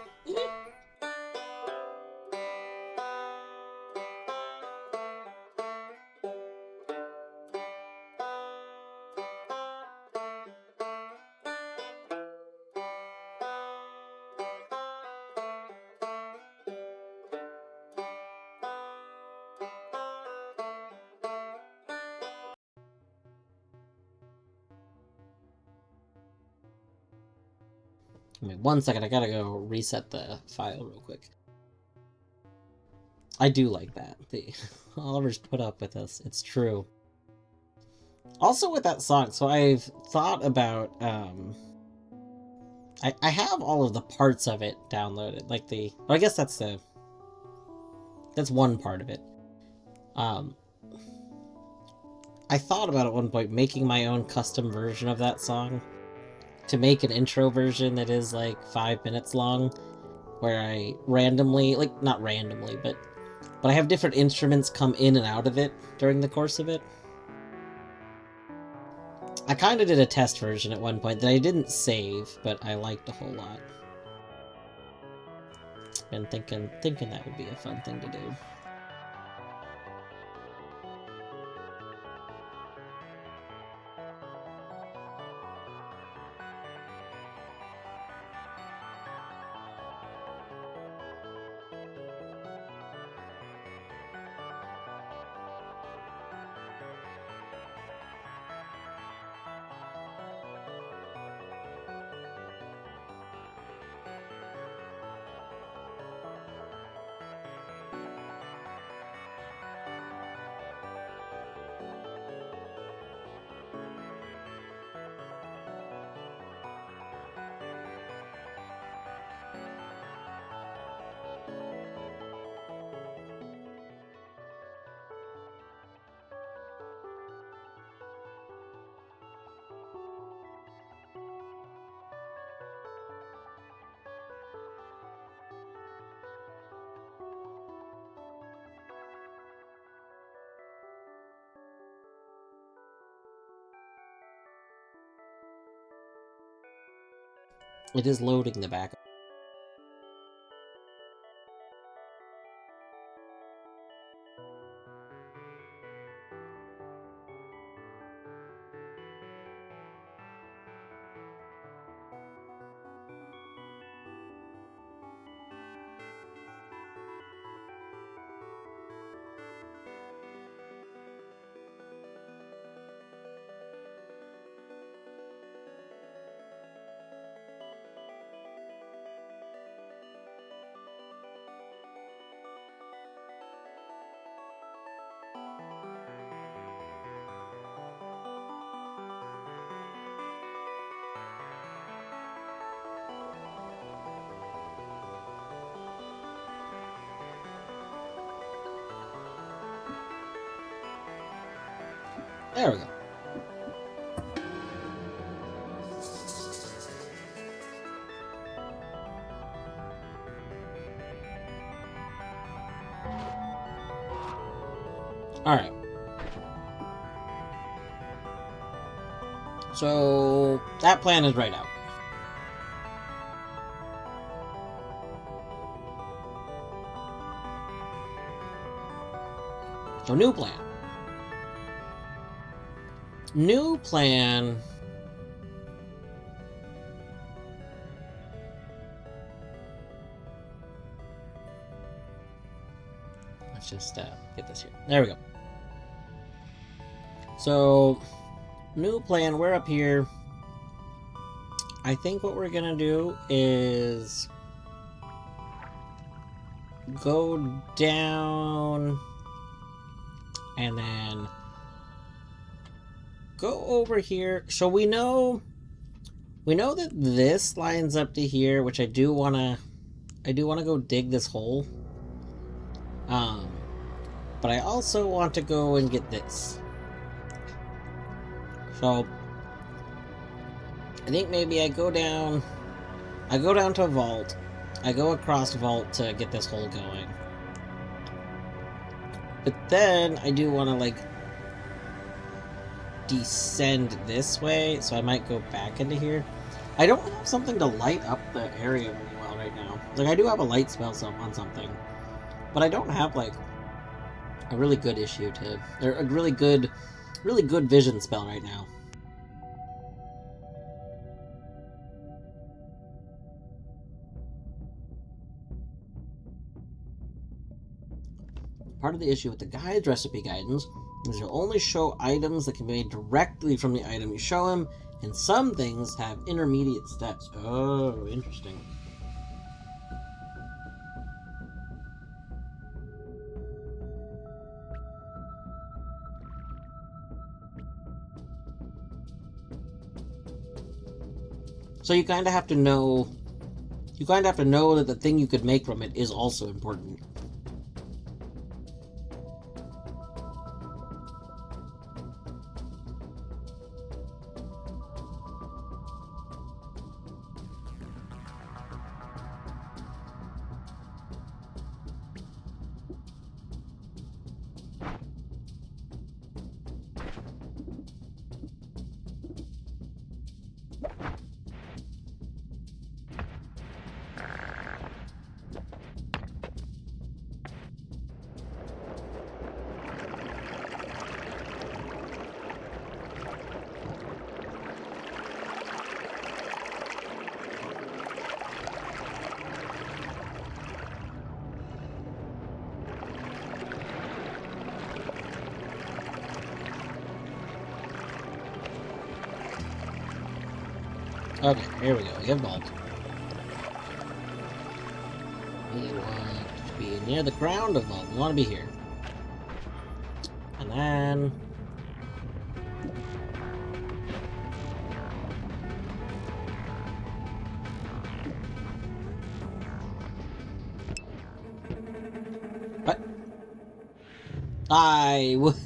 Wait 1 second, I gotta go reset the file real quick. I do like that. Oliver's put up with us. It's true. Also with that song, so I've thought about, I have all of the parts of it downloaded, like well, I guess that's one part of it. I thought about at one point making my own custom version of that song, to make an intro version that is like 5 minutes long, where I randomly, like, not randomly, but I have different instruments come in and out of it during the course of it. I kind of did a test version at one point that I didn't save, but I liked a whole lot. Been thinking that would be a fun thing to do. It is loading the back. There we go. Alright. So, that plan is right out. So, new plan. New plan. Let's just get this here. There we go. So, new plan. We're up here. I think what we're gonna do is go down and then go over here. So we know that this lines up to here, which I do wanna go dig this hole. But I also want to go and get this. So I think maybe I go down to a vault. I go across the vault to get this hole going. But then I do want to, like, descend this way, so I might go back into here. I don't have something to light up the area very well right now. Like, I do have a light spell on something, but I don't have, like, a really good or a really good vision spell right now. Part of the issue with the guide's recipe guidance is you'll only show items that can be made directly from the item you show him, and some things have intermediate steps. Oh, interesting. So you kind of have to know that the thing you could make from it is also important. Okay, here we go. We have vault. We want to be near the ground of vault. We want to be here. And then... What? I would...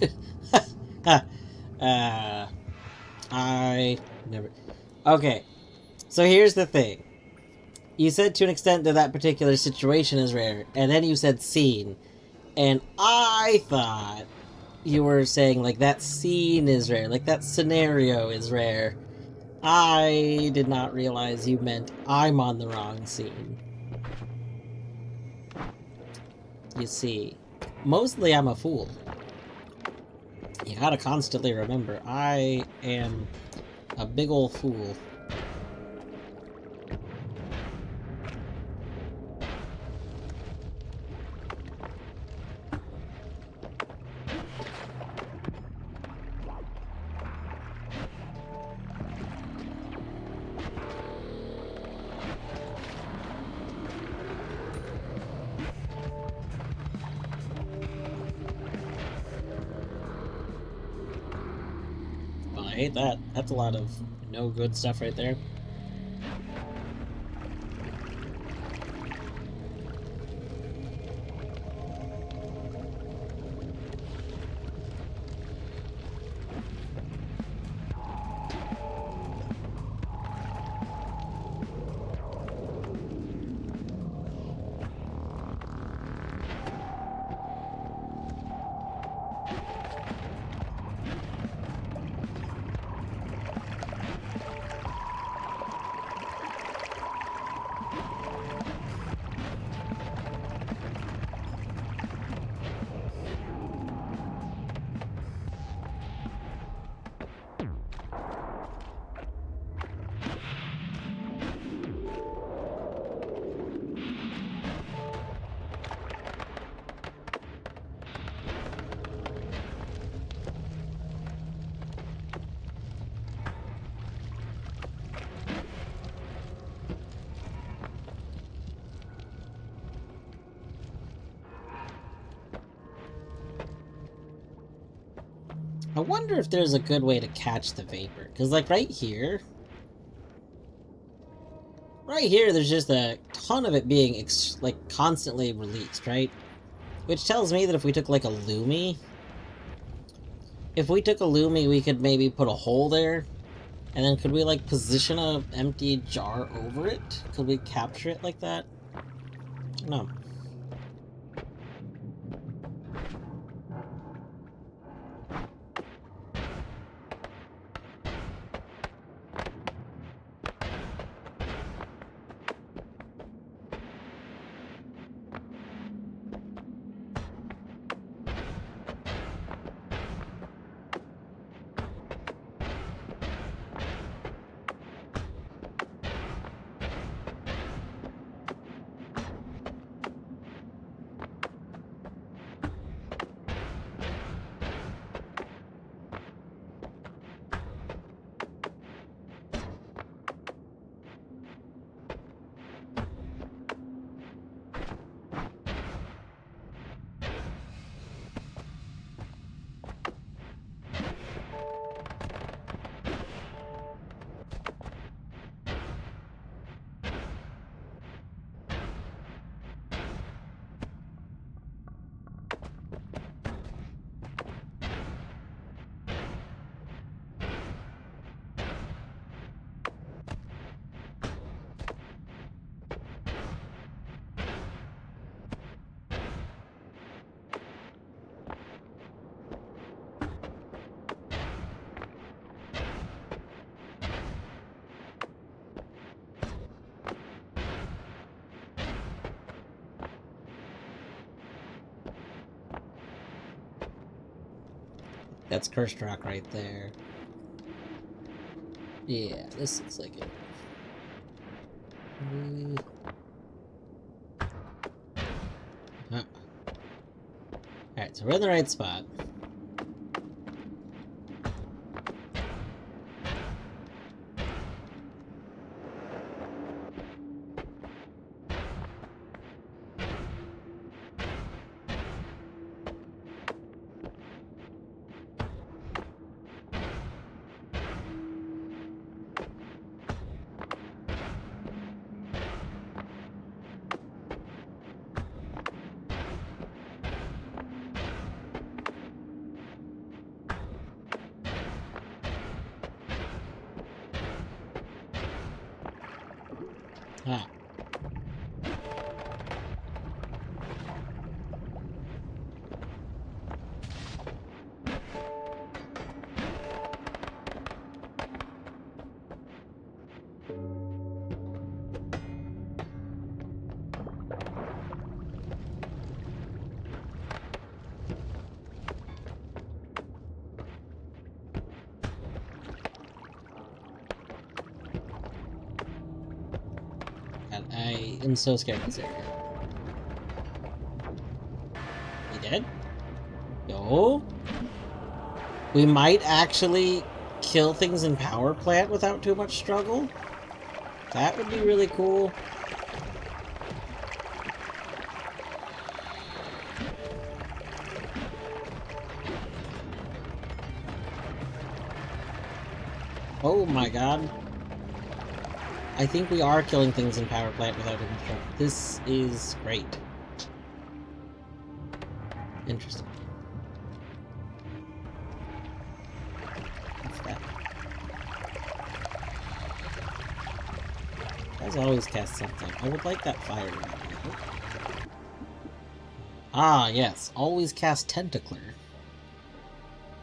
I never... Okay. So here's the thing. You said to an extent that particular situation is rare, and then you said scene. And I thought you were saying, like, that scene is rare, like, that scenario is rare. I did not realize you meant I'm on the wrong scene. You see, mostly I'm a fool. You gotta constantly remember, I am a big ol' fool. I hate that. That's a lot of no good stuff right there. I wonder if there's a good way to catch the vapor. Because, like, right here, there's just a ton of it being, constantly released, right? Which tells me that if we took, like, a Lumi, If we took a Lumi, we could maybe put a hole there. And then could we, like, position a empty jar over it? Could we capture it like that? No. That's cursed rock right there. Yeah, this looks like it. Alright, so we're in the right spot. Ah. God, I am so scared of this area. You dead? No? We might actually kill things in power plant without too much struggle? That would be really cool. Oh my god. I think we are killing things in power plant without too much struggle. This is great. Interesting. What's that? Guys always cast something. I would like that fire. Ah, yes. Always cast Tentacler.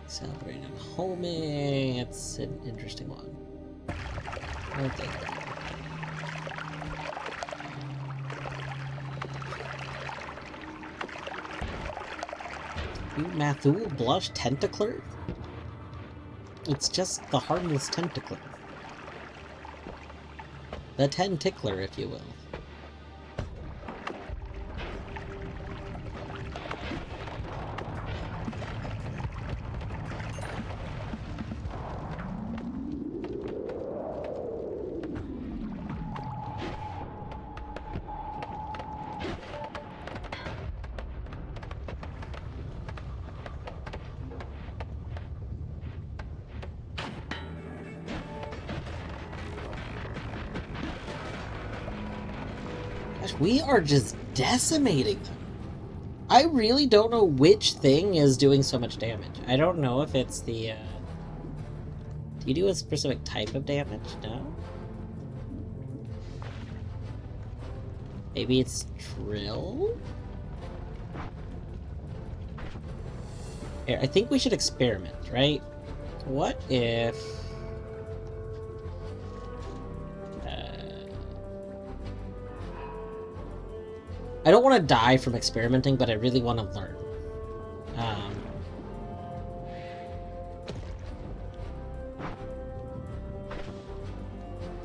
Celebrating homing. It's an interesting one. Okay. You Mathul Blush Tentacler? It's just the harmless Tentacler. The Tentacler, if you will. Gosh, we are just decimating them. I really don't know which thing is doing so much damage. I don't know if it's the, Do you do a specific type of damage? No? Maybe it's Trill? Here, I think we should experiment, right? What if... I don't want to die from experimenting, but I really want to learn.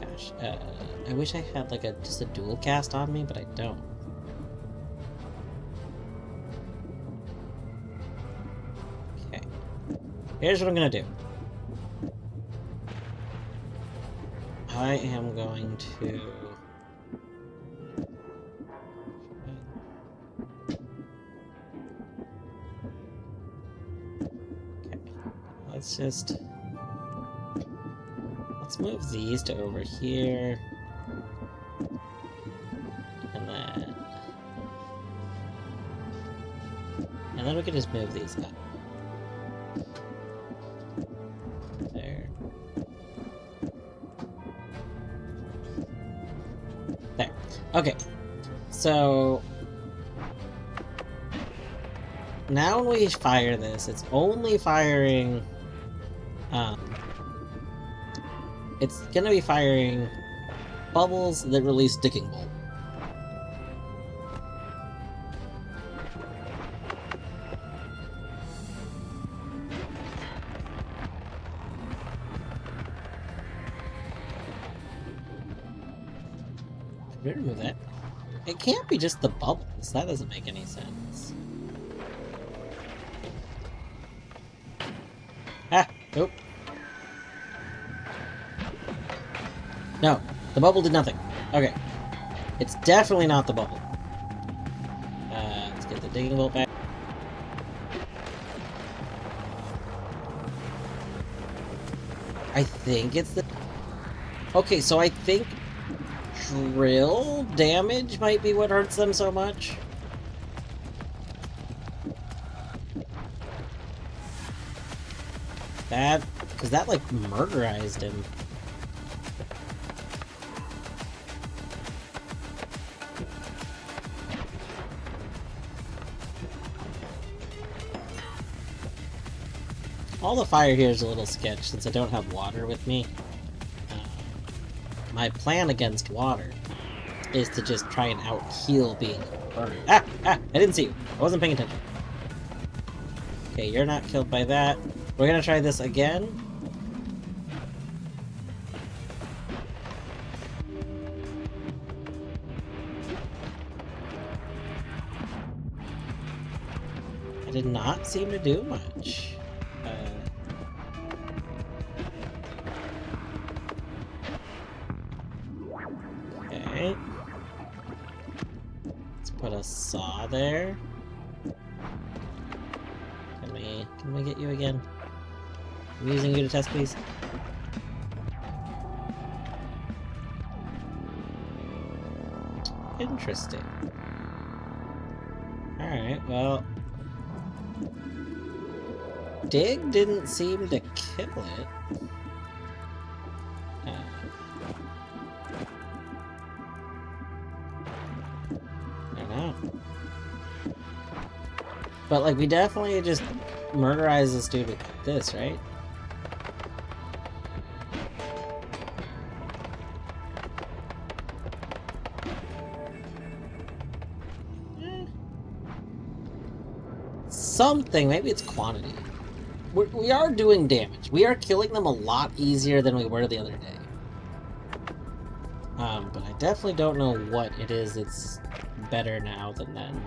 Gosh, I wish I had like just a dual cast on me, but I don't. Okay. Here's what I'm gonna do. I am going to... Let's move these to over here. And then we can just move these up. There. There. Okay. So now when we fire this, it's only firing it's gonna be firing bubbles that release Sticking Bolt. Should we remove that? It can't be just the bubbles. That doesn't make any sense. Ah! Nope. No, the bubble did nothing. Okay. It's definitely not the bubble. Let's get the digging bolt back. I think it's the... Okay, so I think drill damage might be what hurts them so much. That... because that, like, murderized him. All the fire here is a little sketch since I don't have water with me. My plan against water is to just try and out-heal being burned. Ah! Ah! I didn't see you. I wasn't paying attention. Okay, you're not killed by that. We're gonna try this again. I did not seem to do much. Okay. Let's put a saw there. Can we get you again? I'm using you to test, please. Interesting. Alright, well... Dig didn't seem to kill it. I don't know. But, like, we definitely just murderize this dude with this, right? Something, maybe it's quantity. We are doing damage. We are killing them a lot easier than we were the other day. But I definitely don't know what it is that's better now than then.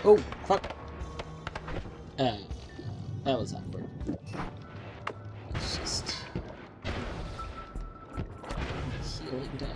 Oh, fuck. That was awkward. It's just... healing done.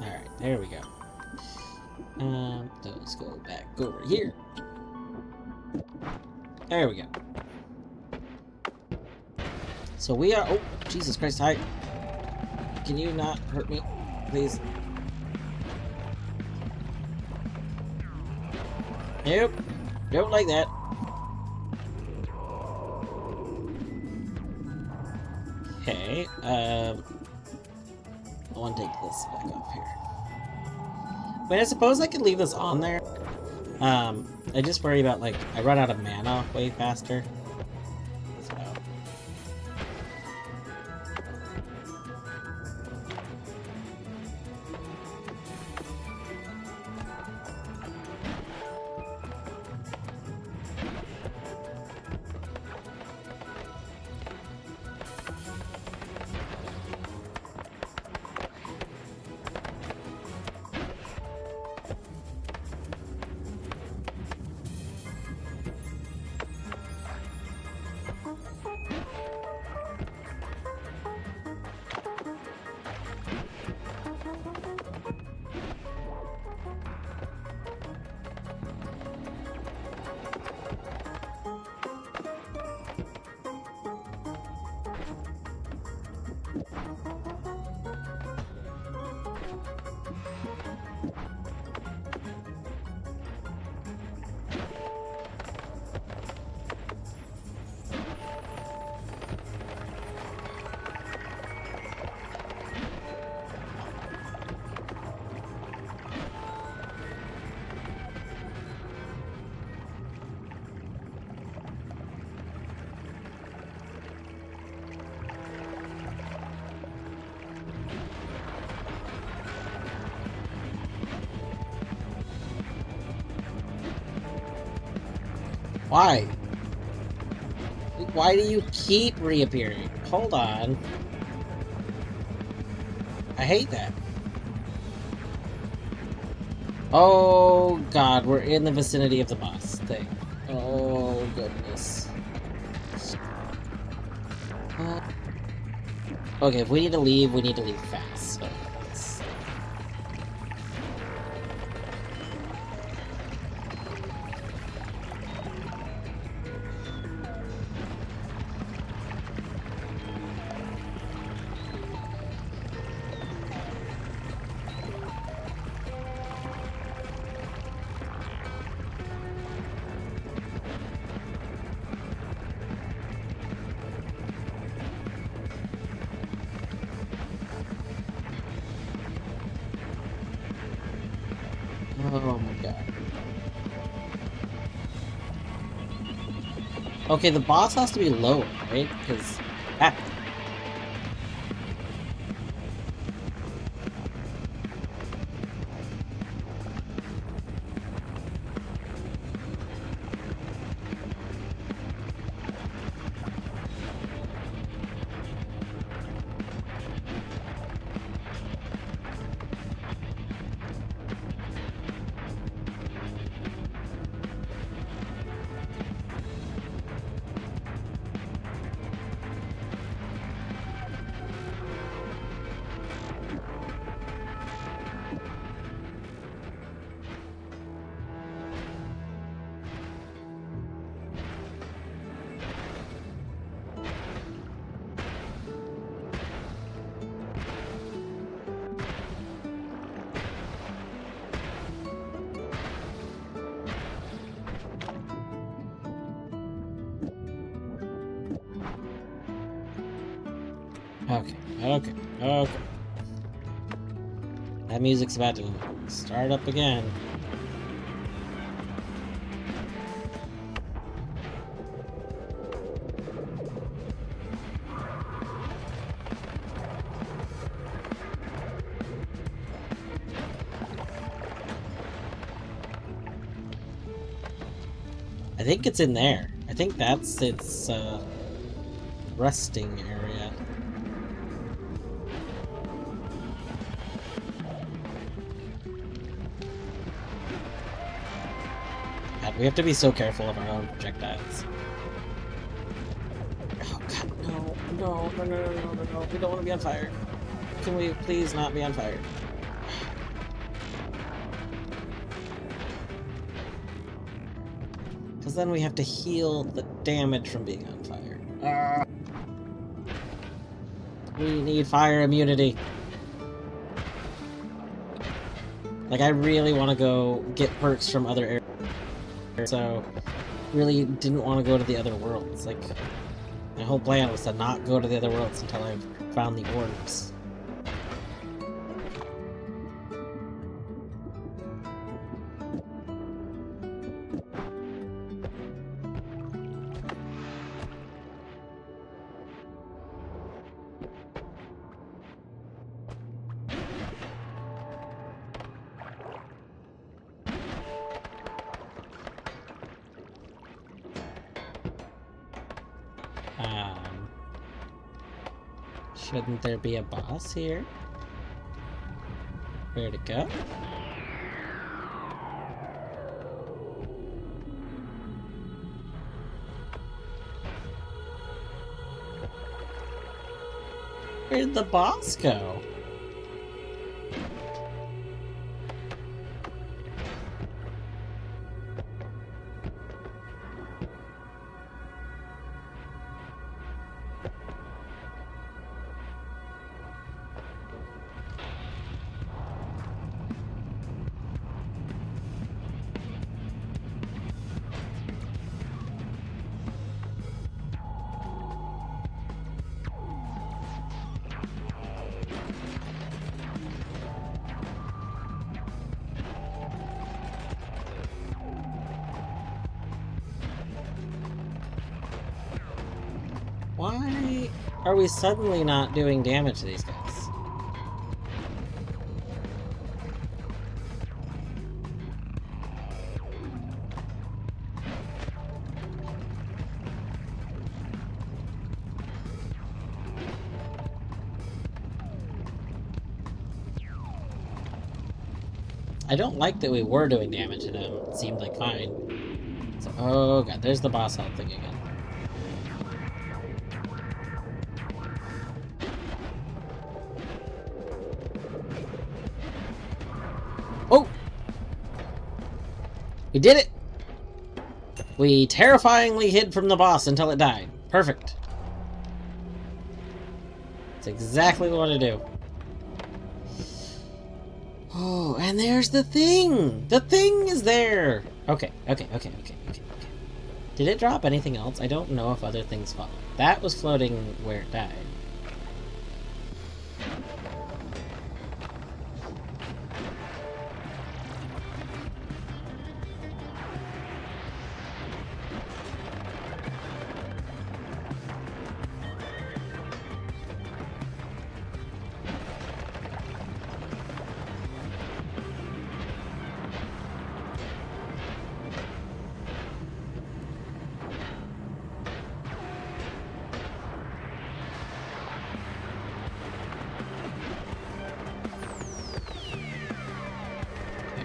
Alright, there we go. So let's go back over here. There we go. So we are... Oh, Jesus Christ, hi. Can you not hurt me, please? Nope. Don't like that. Okay, I want to take this back off here. But I suppose I could leave this on there. I just worry about, like, I run out of mana way faster. So. Why? Why do you keep reappearing? Hold on. I hate that. Oh god, we're in the vicinity of the boss thing. Oh goodness. Okay, if we need to leave, we need to leave fast. So let's... Oh my god. Okay, the boss has to be lower, right? Because... Ah. Okay, okay, okay. That music's about to start up again. I think it's in there. I think that's its resting area. God, we have to be so careful of our own projectiles. Oh god, no, no, no, no, no, no, no, no. We don't want to be on fire. Can we please not be on fire? Because then we have to heal the damage from being on fire. We need fire immunity. Like, I really want to go get perks from other areas, so really didn't want to go to the other worlds. Like, my whole plan was to not go to the other worlds until I found the orbs. Shouldn't there be a boss here? Where'd it go? Where'd the boss go? Why are we suddenly not doing damage to these guys? I don't like that we were doing damage to them. It seemed like fine. So, oh god, there's the boss health thing again. Oh! We did it! We terrifyingly hid from the boss until it died. Perfect. That's exactly what I want to do. Oh, and there's the thing! The thing is there! Okay. Did it drop anything else? I don't know if other things followed. That was floating where it died.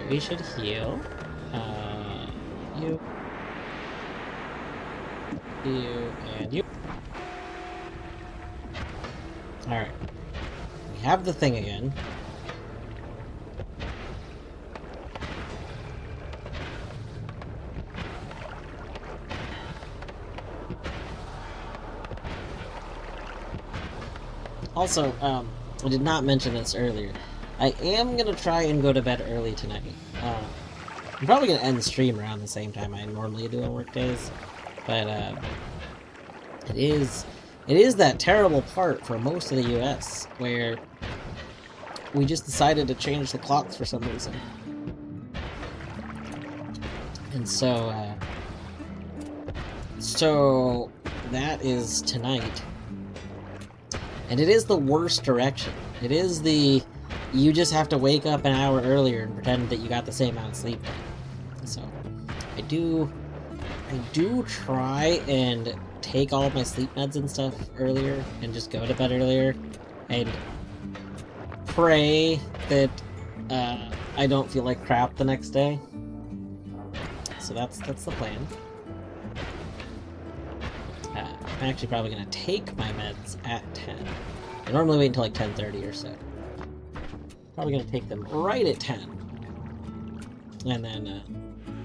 We should heal. You. You, and you. Alright. We have the thing again. Also, I did not mention this earlier. I am gonna try and go to bed early tonight. I'm probably gonna end the stream around the same time I normally do on work days, but it is It is that terrible part for most of the US where we just decided to change the clocks for some reason. And so that is tonight. And it is the worst direction. It is the, you just have to wake up an hour earlier and pretend that you got the same amount of sleep. So I do try and take all of my sleep meds and stuff earlier and just go to bed earlier and pray that I don't feel like crap the next day. So that's the plan. I'm actually probably gonna take my meds at 10. I normally wait until like 10:30 or so. Probably gonna take them right at 10. And then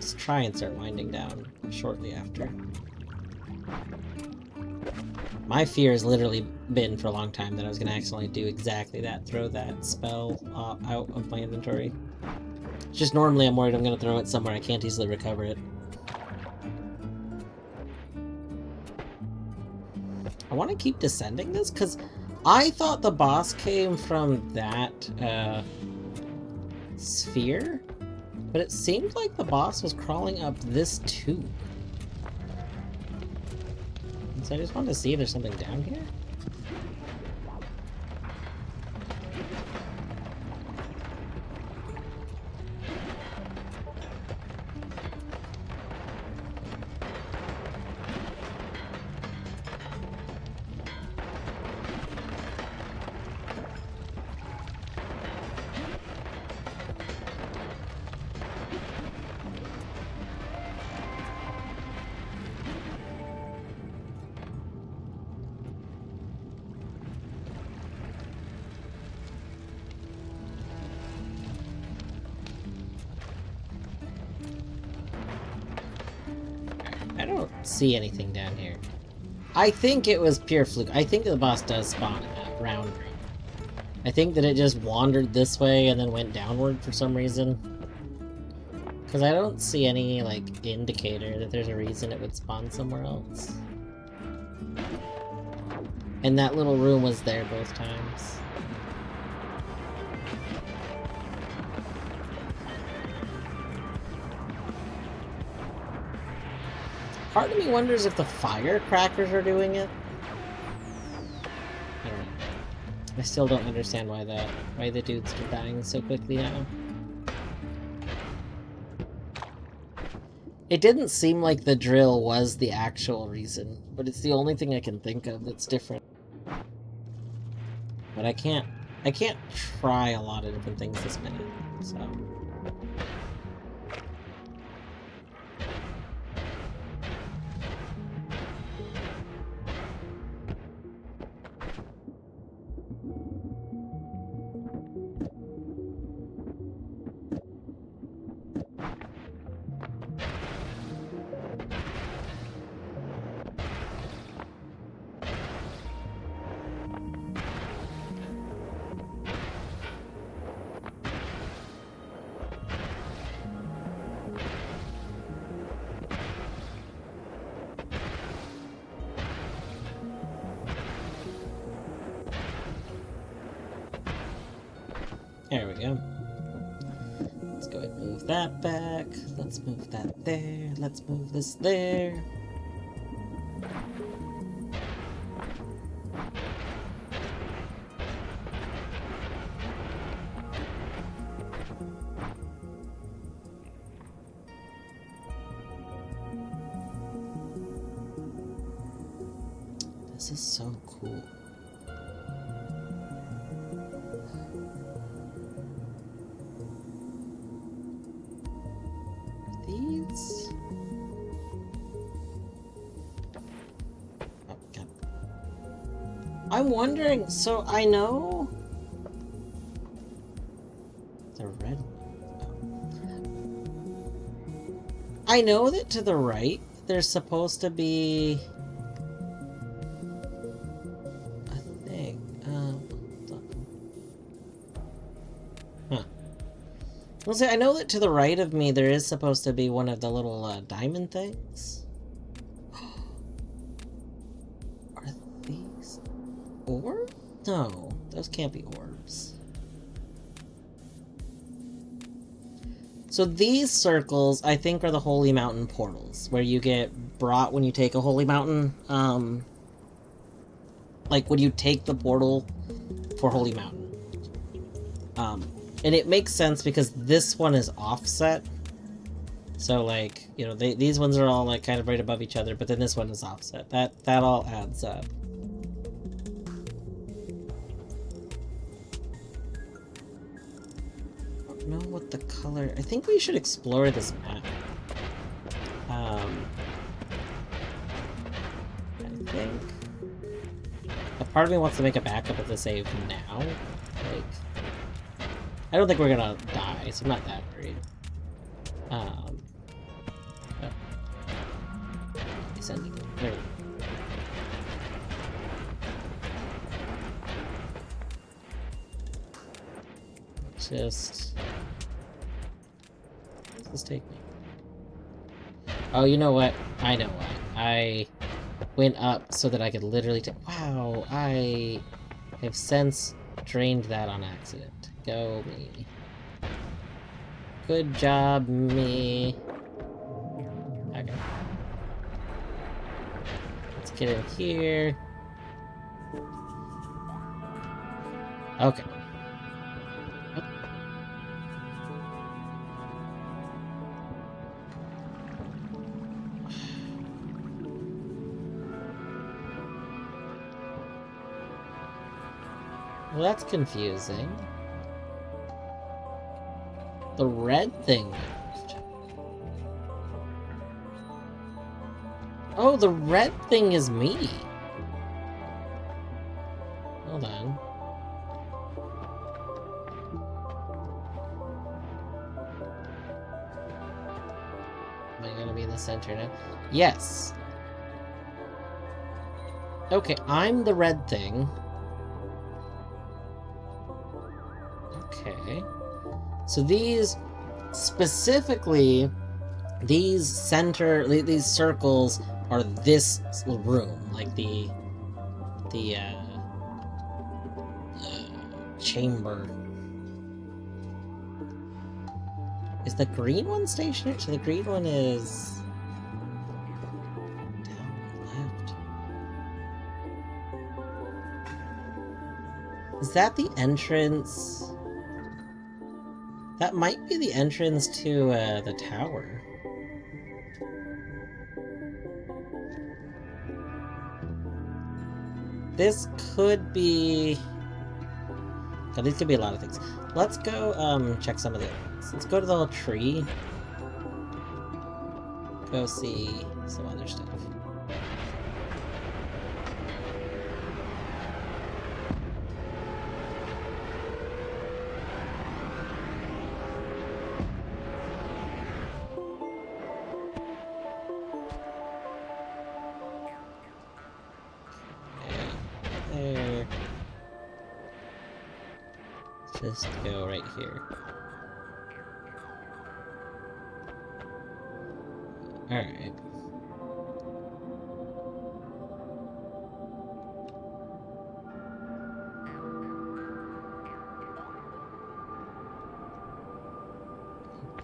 just try and start winding down shortly after. My fear has literally been for a long time that I was gonna accidentally do exactly that, throw that spell out of my inventory. It's just normally I'm worried I'm gonna throw it somewhere I can't easily recover it. I want to keep descending this, because I thought the boss came from that sphere, but it seemed like the boss was crawling up this tube. And so I just wanted to see if there's something down here. I don't see anything down here. I think it was pure fluke. I think the boss does spawn at round room. I think that it just wandered this way and then went downward for some reason. Because I don't see any, like, indicator that there's a reason it would spawn somewhere else. And that little room was there both times. Part of me wonders if the firecrackers are doing it. I don't know. I still don't understand why the dudes are dying so quickly now. It didn't seem like the drill was the actual reason, but it's the only thing I can think of that's different. But I can't try a lot of different things this minute, so. There we go. Let's go ahead and move that back. Let's move that there. Let's move this there. This is so cool. These? Oh, God. I'm wondering, so I know the red. I know that to the right there's supposed to be a thing. Well, see, I know that to the right of me there is supposed to be one of the little diamond things. Are these? Orb? No, those can't be orbs. So these circles, I think, are the Holy Mountain portals, where you get brought when you take a Holy Mountain. Like, when you take the portal for Holy Mountain. And it makes sense because this one is offset. So, like, you know, these ones are all, like, kind of right above each other, but then this one is offset. That all adds up. I don't know what the color... I think we should explore this map. I think... A part of me wants to make a backup of the save now. Like... I don't think we're gonna die, so I'm not that worried. Oh. Descending. There we go. Just... Where does this take me? Oh, you know what? I know why. I went up so that I could literally take... Wow, I have since drained that on accident. Go me. Good job, me. Okay. Let's get in here. Okay. Well, that's confusing. The red thing moved. Oh, the red thing is me. Hold on. Am I gonna be in the center now? Yes. Okay, I'm the red thing. Okay. So these, specifically, these circles are this room, like the chamber. Is the green one stationary? So the green one is down left. Is that the entrance? That might be the entrance to the tower. This could be... God, these could be a lot of things. Let's go check some of the other ones. Let's go to the little tree. Go see some other stuff. There. Let's just go right here. Alright.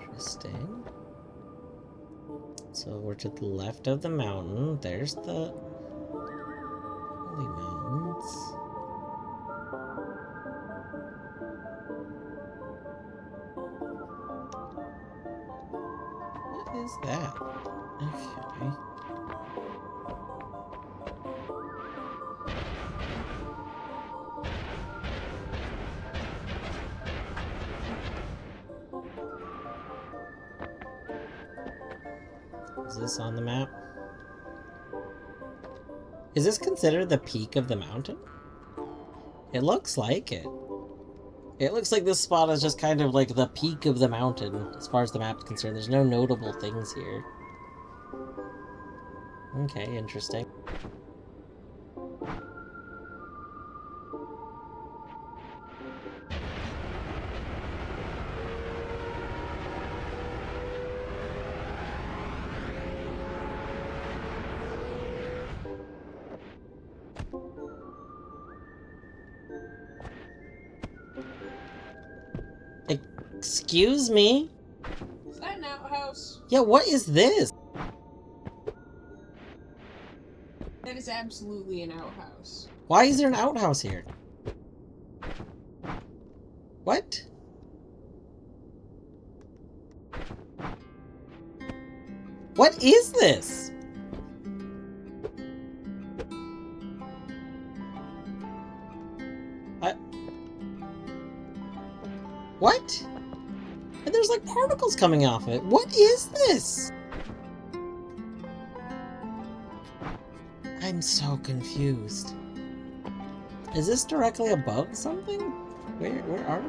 Interesting. So we're to the left of the mountain. There's the Holy Mountains. What is that? Okay. Is this on the map? Is this considered the peak of the mountain? It looks like it. It looks like this spot is just kind of like the peak of the mountain, as far as the map's concerned. There's no notable things here. Okay, interesting. Excuse me? Is that an outhouse? Yeah, what is this? That is absolutely an outhouse. Why is there an outhouse here? What? What is this? What? And there's like particles coming off it. What is this? I'm so confused. Is this directly above something? Where are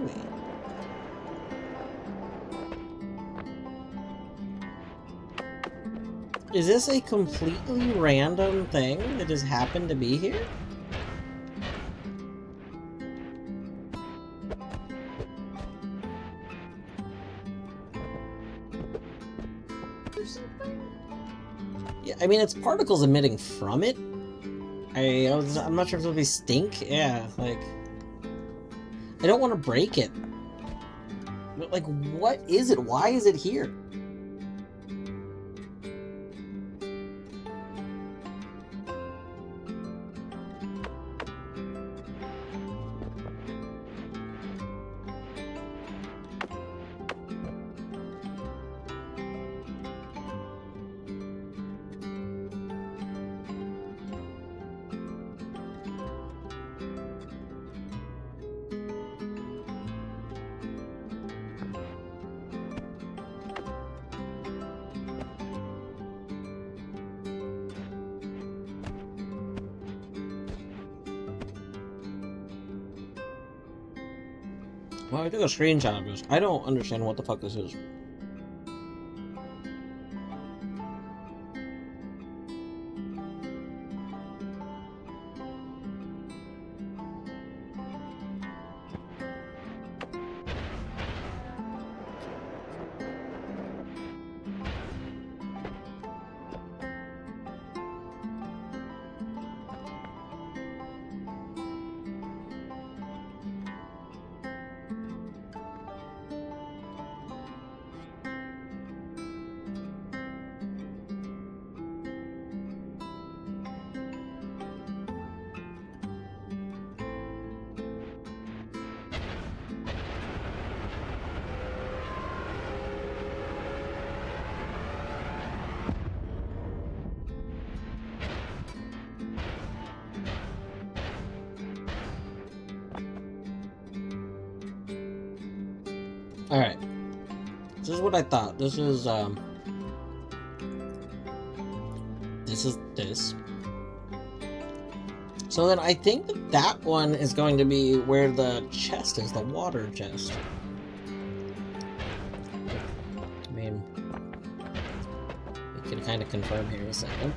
we? Is this a completely random thing that just happened to be here? Or something? Yeah, I mean, it's particles emitting from it. I'm not sure if it'll be stink. Yeah, like... I don't want to break it. But, like, what is it? Why is it here? Well, I took a screenshot of this. I don't understand what the fuck this is. Alright. This is what I thought. This is this. So then I think that that one is going to be where the chest is, the water chest. I mean, we can kind of confirm here in a second.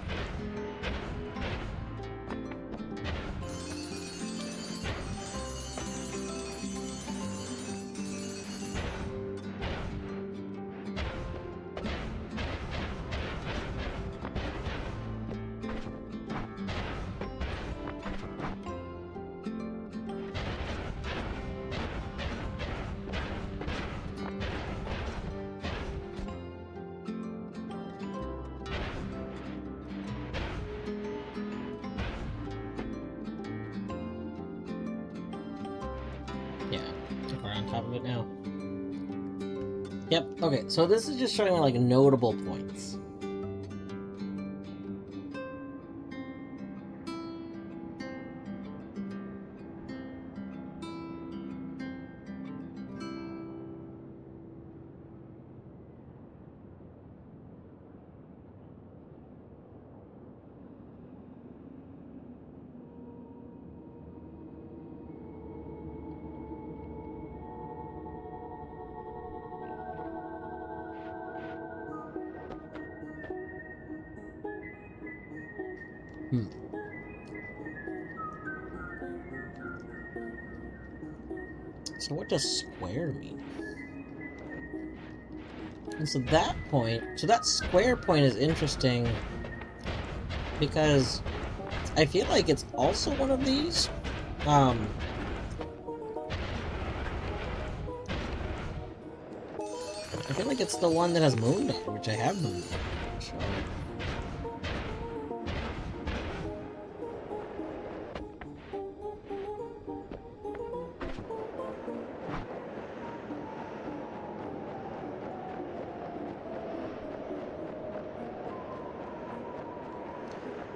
Yeah, we're on top of it now. Yep, okay, so this is just showing like notable points. So what does square mean? And so that point, so that square point is interesting because I feel like it's also one of these. I feel like it's the one that has Moondog, which I have Moondog. So.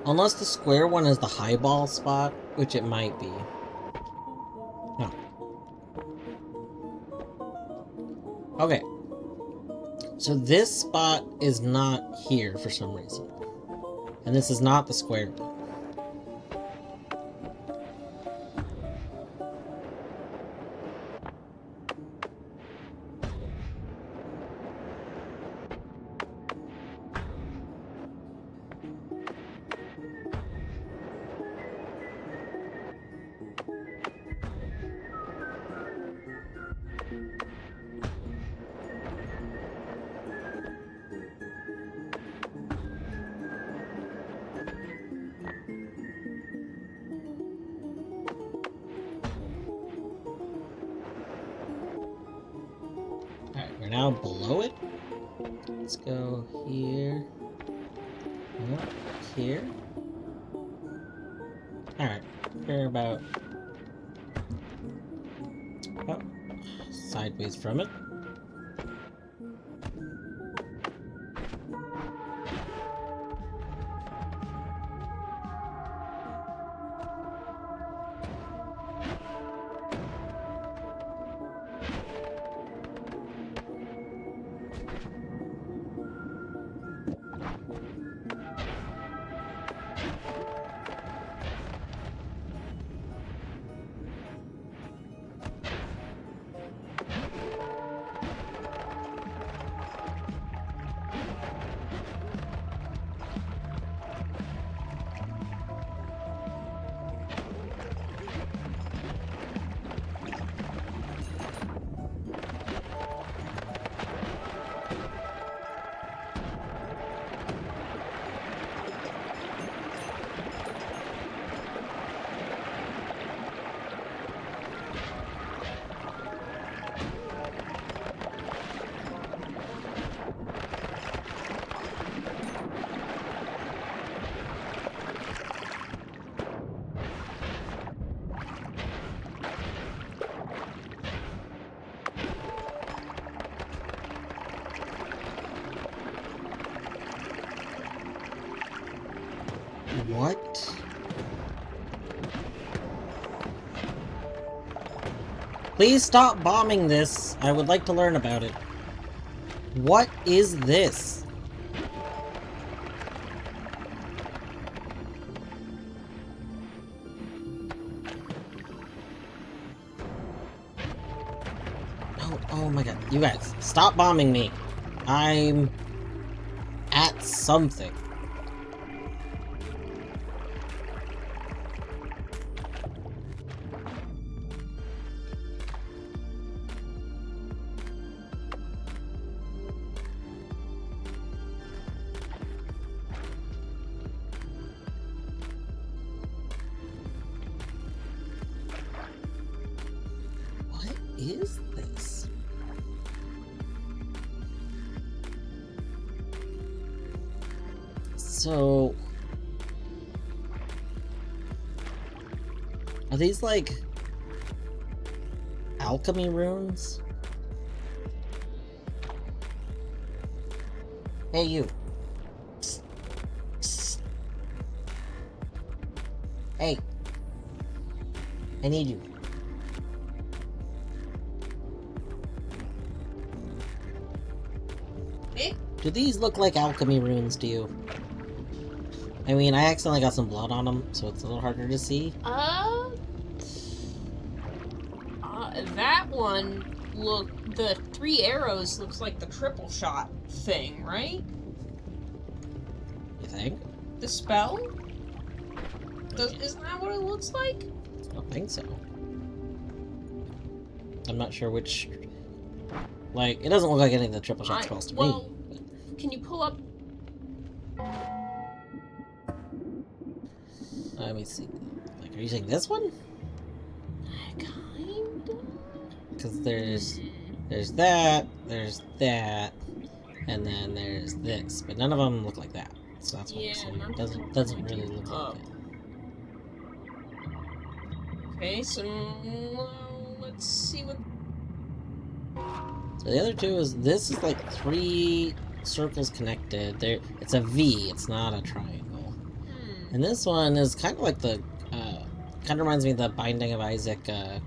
Unless the square one is the highball spot, which it might be. No. Okay. So this spot is not here for some reason. And this is not the square one. We're now below it. Let's go here. Up here. Alright, we're about sideways from it. What? Please stop bombing this. I would like to learn about it. What is this? Oh my god. You guys, stop bombing me. I'm at something. What is this? So, are these like alchemy runes? Hey, you. Psst. Psst. Hey. I need you. Do these look like alchemy runes to you? I mean, I accidentally got some blood on them, so it's a little harder to see. That one, the 3 arrows looks like the triple shot thing, right? You think? The spell? Isn't that what it looks like? I don't think so. I'm not sure which... Like, it doesn't look like any of the triple shot spells to me. Can you pull up... Let me see. Like, are you saying this one? Kinda? Because there's there's that, and then there's this, but none of them look like that. So that's what I'm saying. It doesn't really look like it. Okay, so let's see what. So the other two this is like 3 circles connected. It's a V. It's not a triangle. And this one is kind of like the kind of reminds me of the Binding of Isaac. What's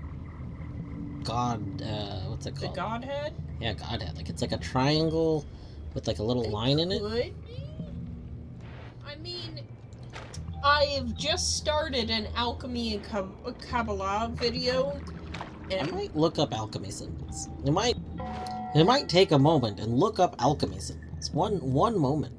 it called? The Godhead? Yeah, Godhead. Like it's like a triangle with like a little line in it. Could be. I mean, I've just started an alchemy and Kabbalah video. And I might look up alchemy symbols. It might take a moment and look up alchemy symbols. One moment.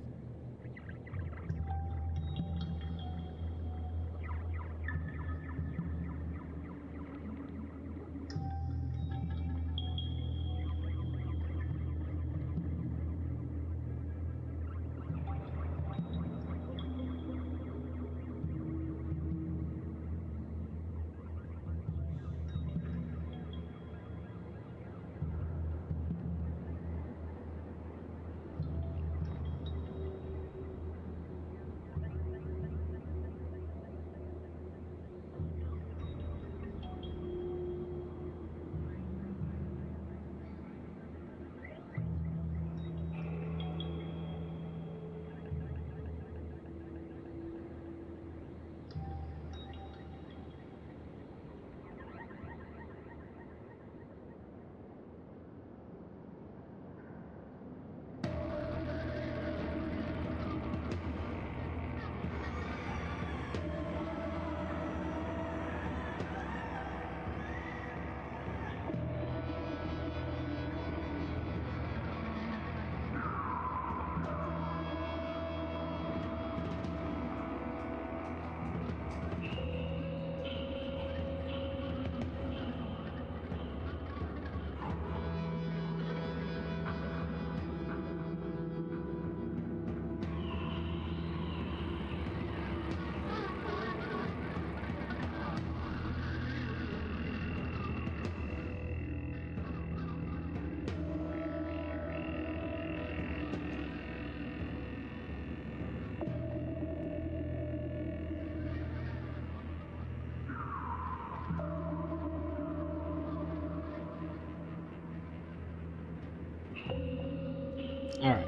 Alright.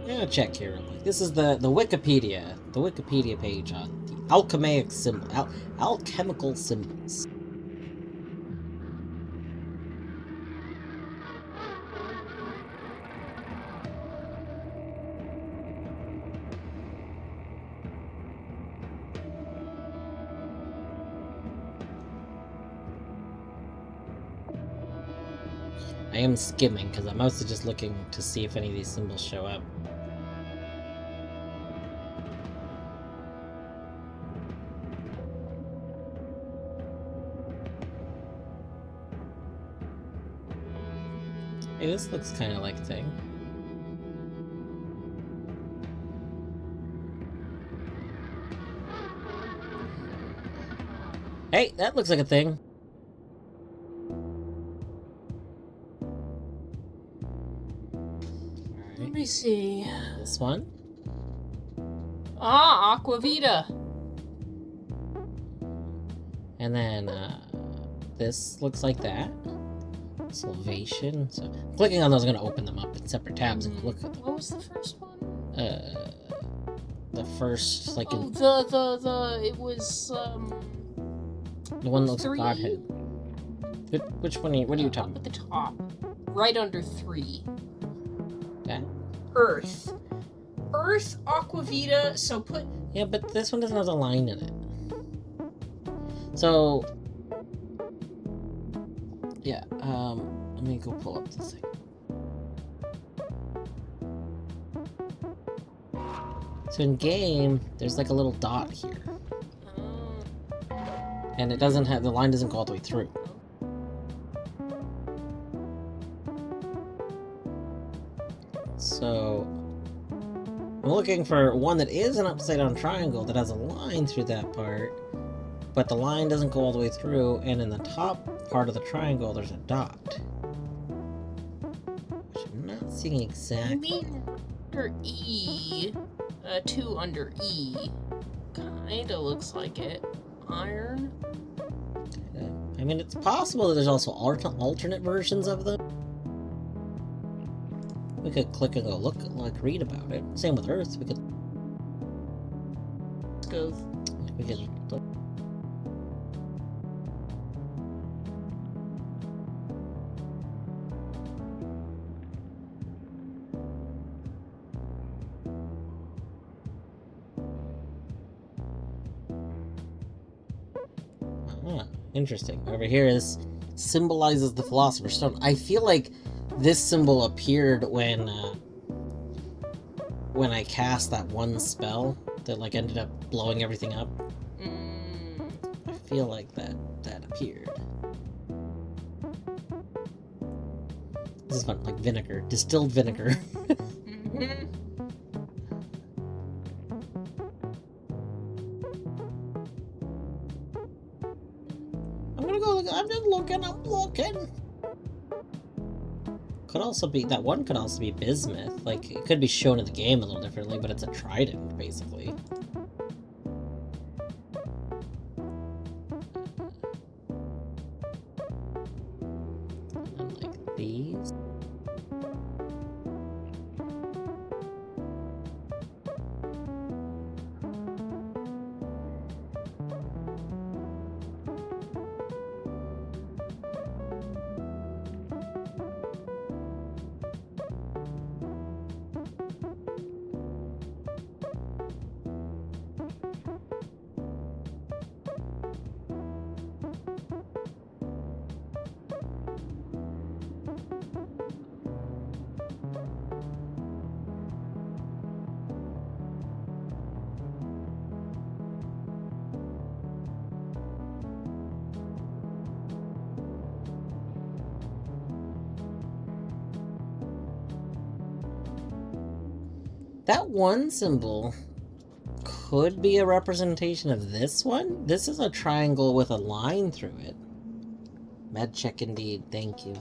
I'm gonna check here real quick. This is the Wikipedia page on the alchemical symbols. I am skimming because I'm mostly just looking to see if any of these symbols show up. Hey, this looks kind of like a thing. Hey, that looks like a thing. Let me see. This one. Ah, Aquavita. And then this looks like that. Salvation. So clicking on those is going to open them up in separate tabs and look at them. What was the first one? The first like it was the one that looks 3? like Godhead. Which one? What are you talking about? about? At the top, right under 3. That. Earth, Aquavita. So put. Yeah, but this one doesn't have the line in it. So. Yeah. Let me go pull up this thing. So in game, there's like a little dot here. And it doesn't have, the line doesn't go all the way through. So, I'm looking for one that is an upside down triangle that has a line through that part, but the line doesn't go all the way through, and in the top part of the triangle there's a dot. Everything exactly. I mean, under E, 2 under E, kinda looks like it. Iron. I mean, it's possible that there's also alternate versions of them. We could click and go look, like, read about it. Same with Earth. We could. Let's go. We could. Look. Interesting. Over here is symbolizes the Philosopher's Stone. I feel like this symbol appeared when I cast that one spell that like ended up blowing everything up. I feel like that appeared. This is fun, like vinegar, distilled vinegar. I'm gonna go look. I'm just looking. I'm looking. Could also be that one. Could also be bismuth. Like it could be shown in the game a little differently, but it's a trident basically. And like these. That one symbol could be a representation of this one. This is a triangle with a line through it. Med check indeed, thank you.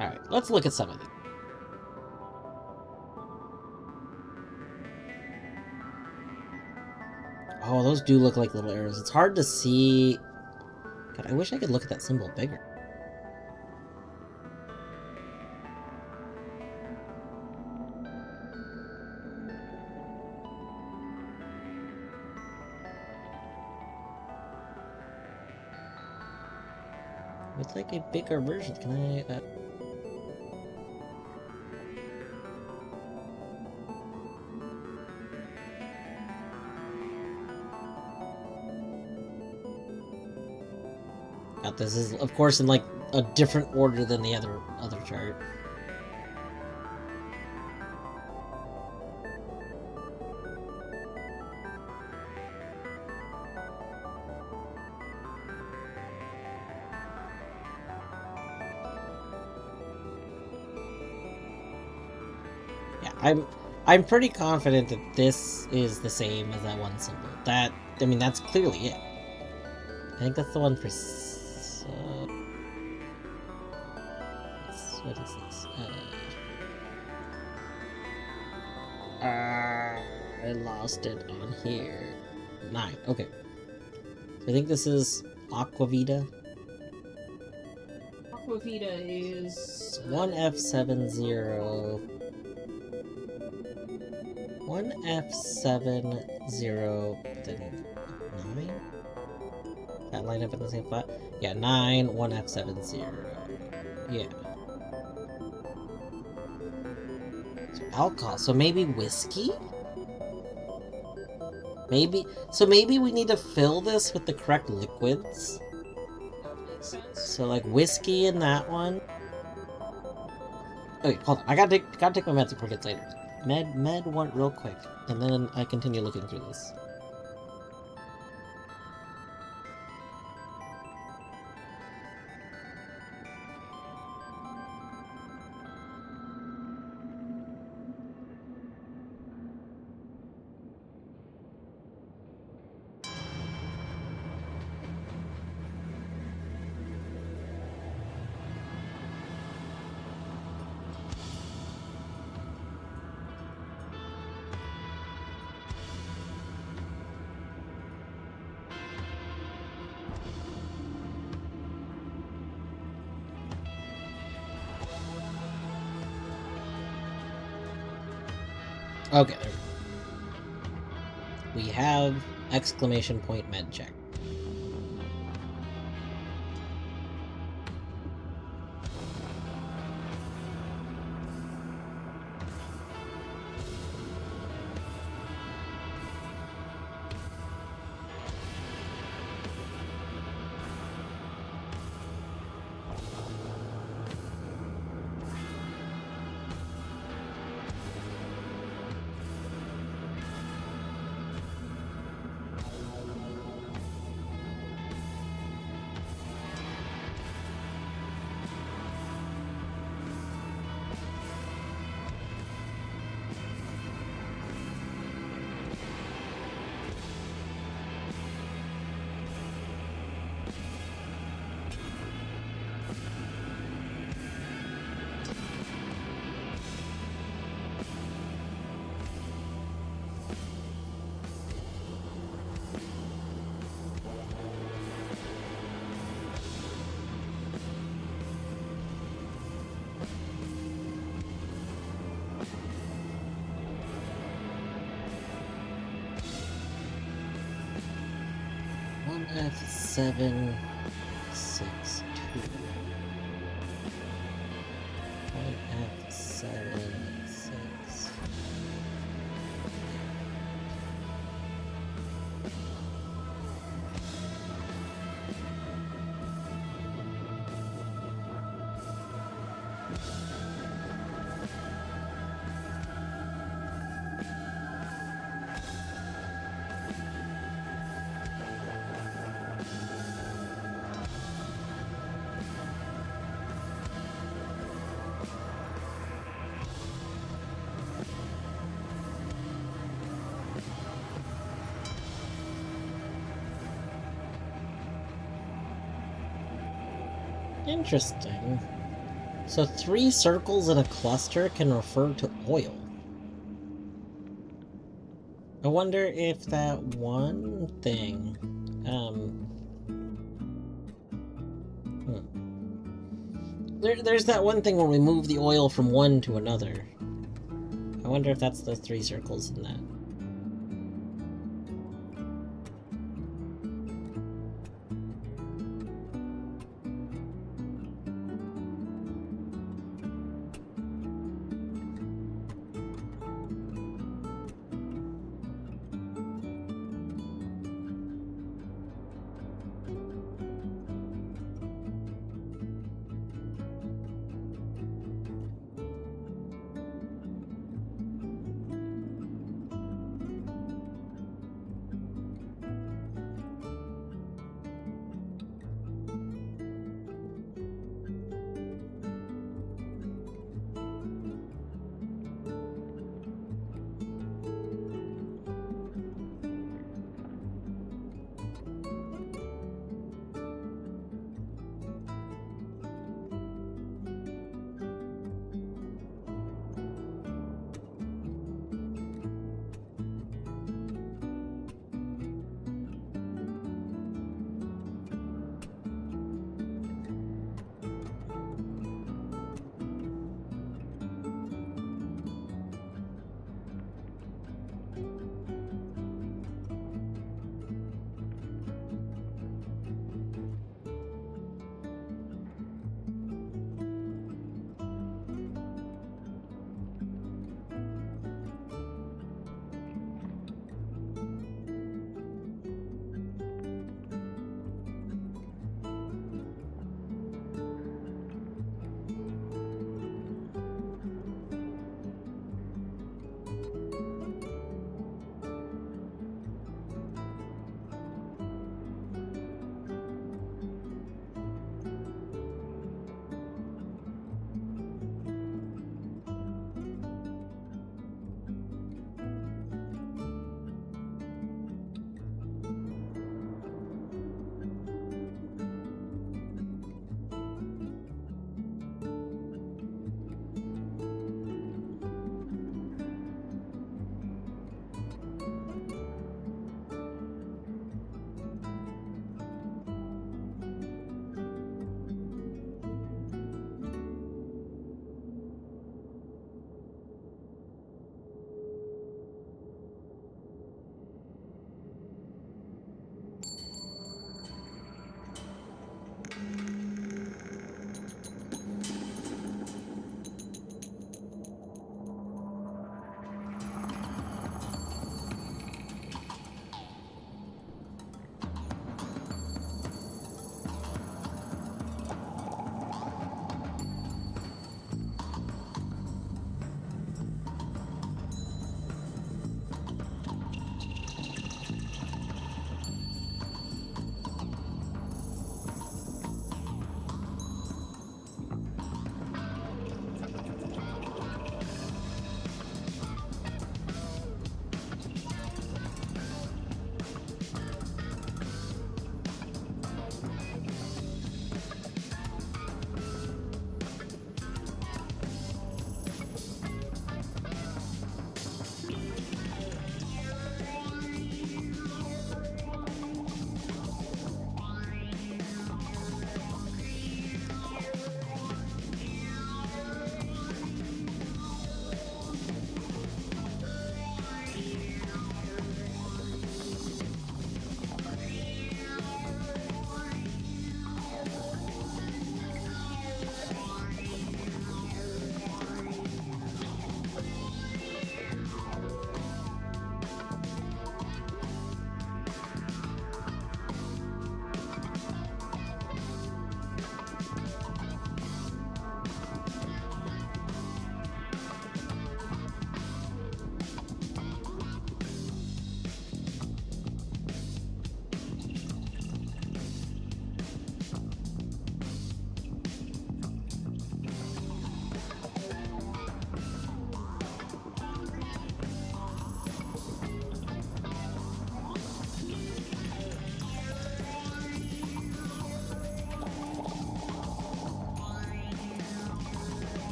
Alright, let's look at some of these. Oh, those do look like little arrows. It's hard to see. God, I wish I could look at that symbol bigger. It's like a bigger version. Can I... This is, of course, in like a different order than the other chart. Yeah, I'm pretty confident that this is the same as that one symbol. That, I mean, that's clearly it. I think that's the one for. What is this? I lost it on here. 9. Okay. So I think this is Aquavita. Aquavita is 1F70. 1F70. Then 9. That line up in the same spot. Yeah, 9. 1F70. Yeah. Alcohol, so maybe whiskey? Maybe we need to fill this with the correct liquids. that makes sense. So like whiskey in that one. Okay, hold on. I gotta take my meds before it gets later. Med one real quick, and then I continue looking through this. Okay, there we have exclamation point med check. F762. 1F76. Interesting. So 3 circles in a cluster can refer to oil. I wonder if that one thing, there's that one thing where we move the oil from one to another. I wonder if that's the 3 circles in that.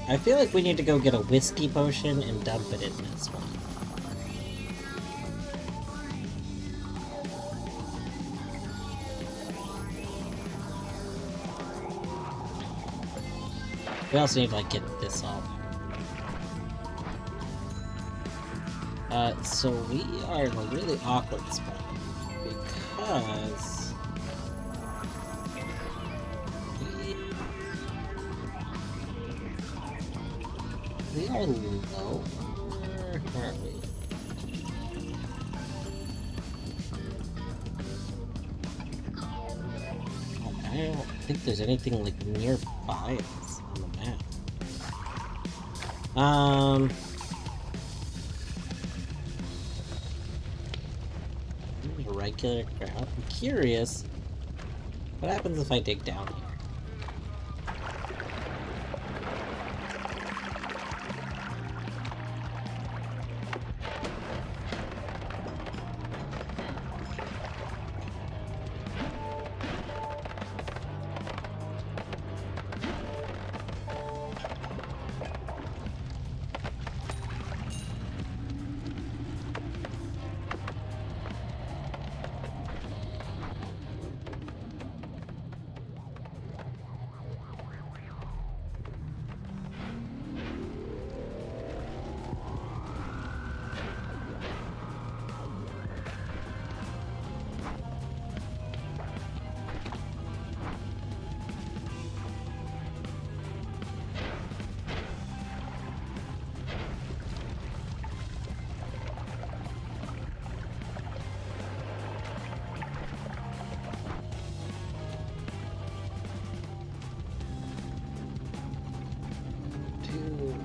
I feel like we need to go get a whiskey potion and dump it in this one. We also need to, like, get this off. So we are in a really awkward spot. Because... we are low. Where are we? Oh, I don't think there's anything, like, nearby us on the map. Regular ground. I'm curious. What happens if I dig down here?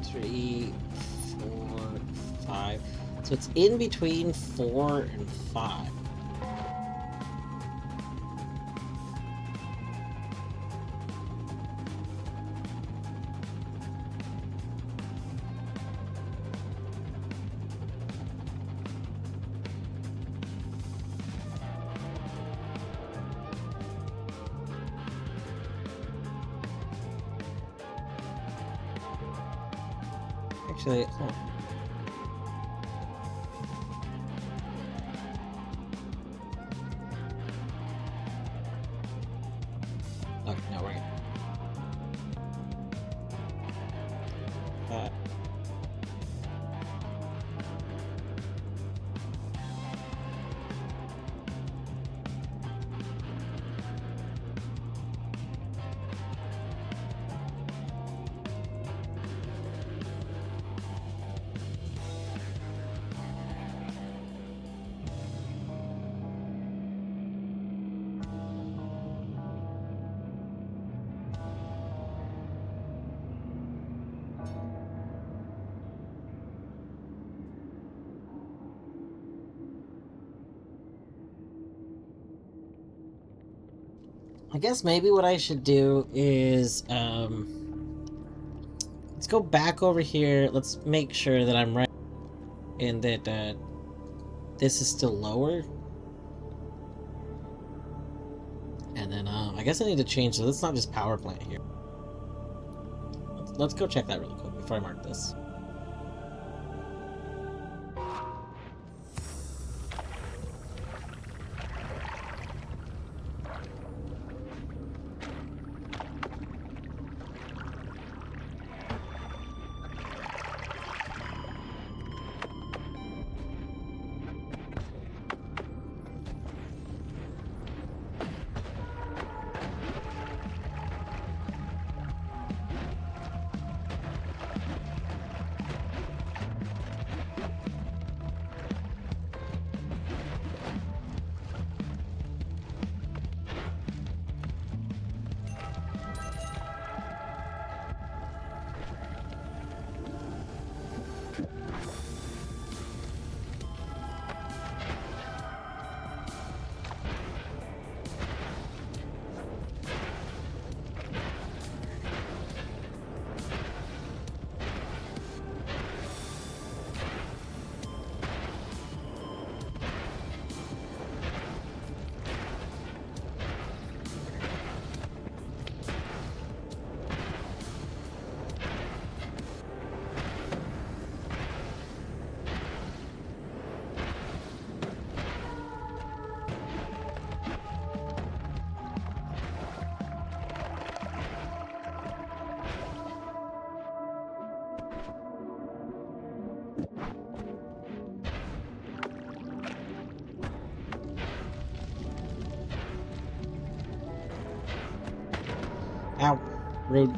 Three, 4, 5. So it's in between 4 and 5. Actually, hold on. Okay, no, we're good. I guess maybe what I should do is, let's go back over here. Let's make sure that I'm right and that, this is still lower. And then, I guess I need to change, so let's not just power plant here. Let's go check that really quick before I mark this. Ow. Rude.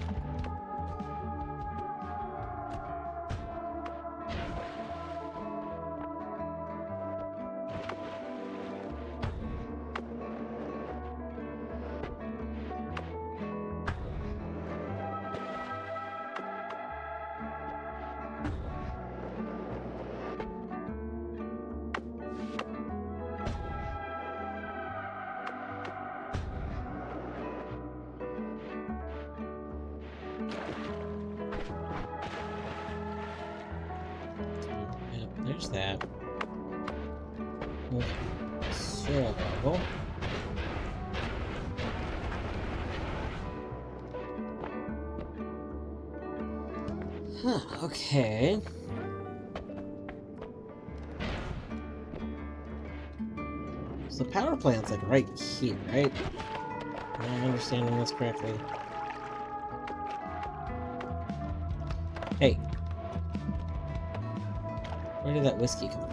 Yep, there's that. Okay. So... Huh, okay. So the power plant's like right here, right? Am I understanding this correctly? Hey. Where did that whiskey come from?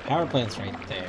Power plant's right there.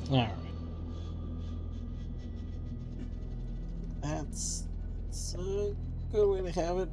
Alright. That's a good way to have it.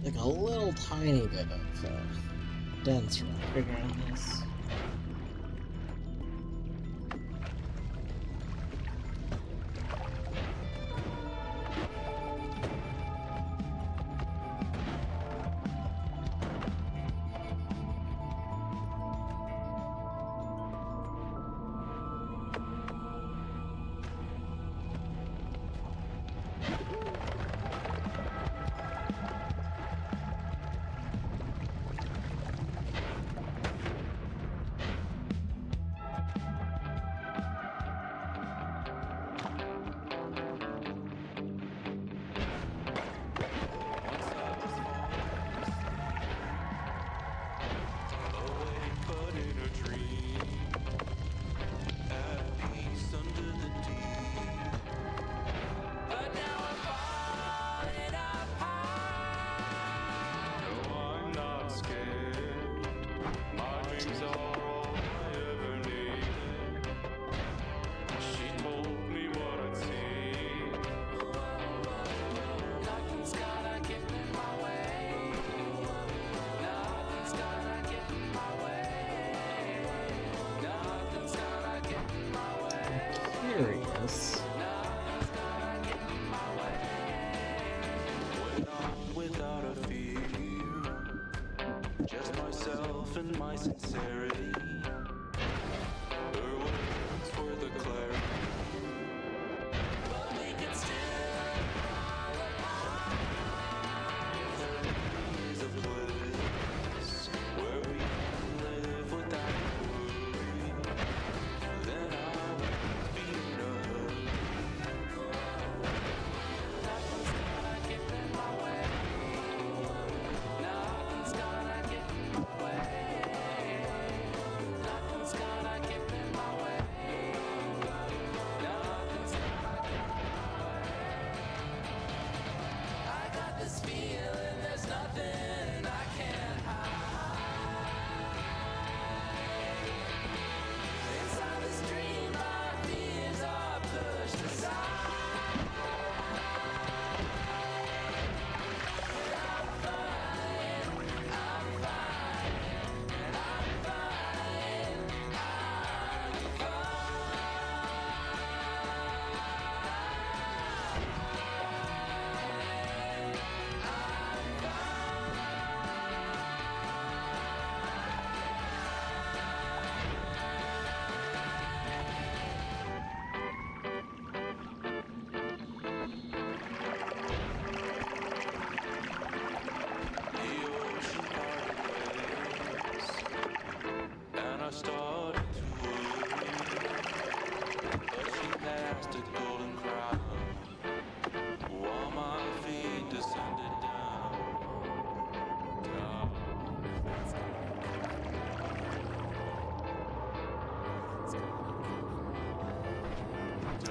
Like a little tiny bit of dense rock around this. Curious. Without a fear, just myself and my sincerity. Her words were the clarity. But we can still fall apart. If there is a place where we can live without worry, then I won't be enough. Nothing's gonna get in my way. Nothing's gonna get in my way.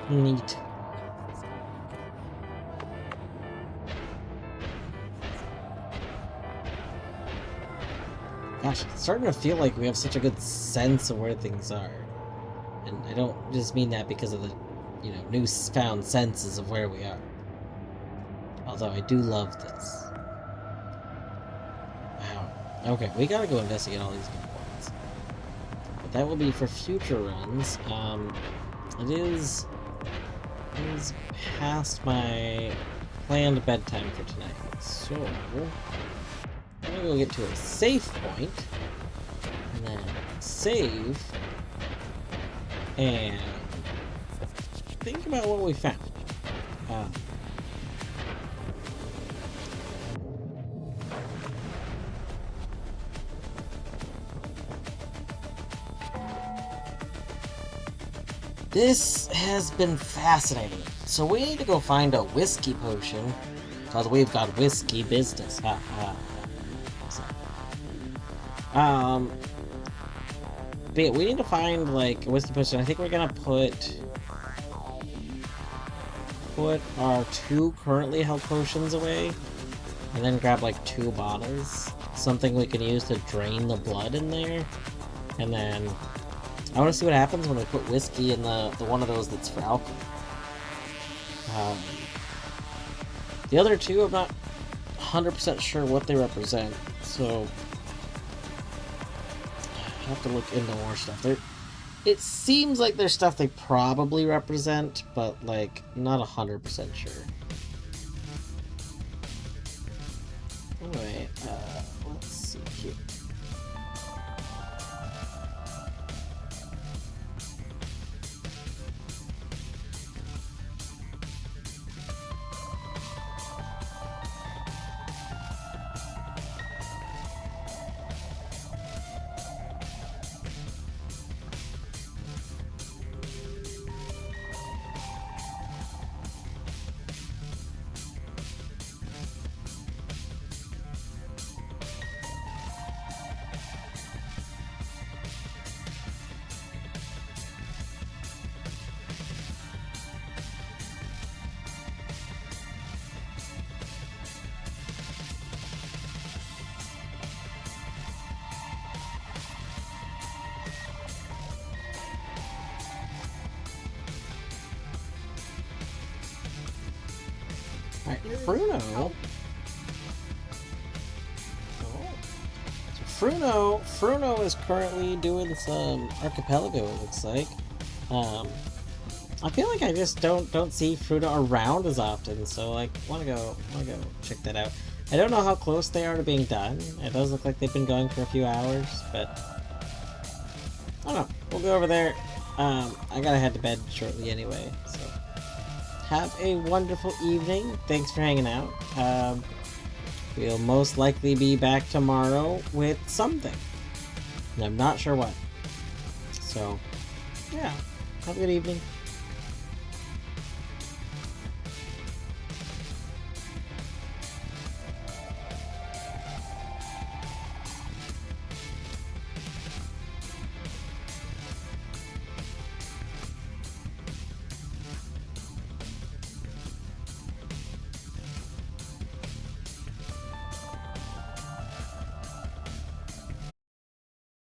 Neat. Gosh, it's starting to feel like we have such a good sense of where things are. And I don't just mean that because of the, newfound senses of where we are. Although I do love this. Wow. Okay, we gotta go investigate all these new points. But that will be for future runs. It is past my planned bedtime for tonight. So, I'm gonna go get to a safe point, and then save, and think about what we found. This has been fascinating. So we need to go find a whiskey potion, because we've got whiskey business. Ha ha. But yeah, we need to find like a whiskey potion. I think we're gonna put our 2 currently held potions away, and then grab like 2 bottles, something we can use to drain the blood in there, and then I want to see what happens when we put whiskey in the one of those that's for alcohol. The other 2, I'm not 100% sure what they represent, so I have to look into more stuff. It seems like there's stuff they probably represent, but like not 100% sure. Anyway, let's see here. Alright, Fruno. So Fruno is currently doing some archipelago, it looks like. I feel like I just don't see Fruno around as often, so like wanna go check that out. I don't know how close they are to being done. It does look like they've been going for a few hours, but I don't know. We'll go over there. I gotta head to bed shortly anyway, so have a wonderful evening. Thanks for hanging out. We'll most likely be back tomorrow with something. And I'm not sure what. So, yeah. Have a good evening.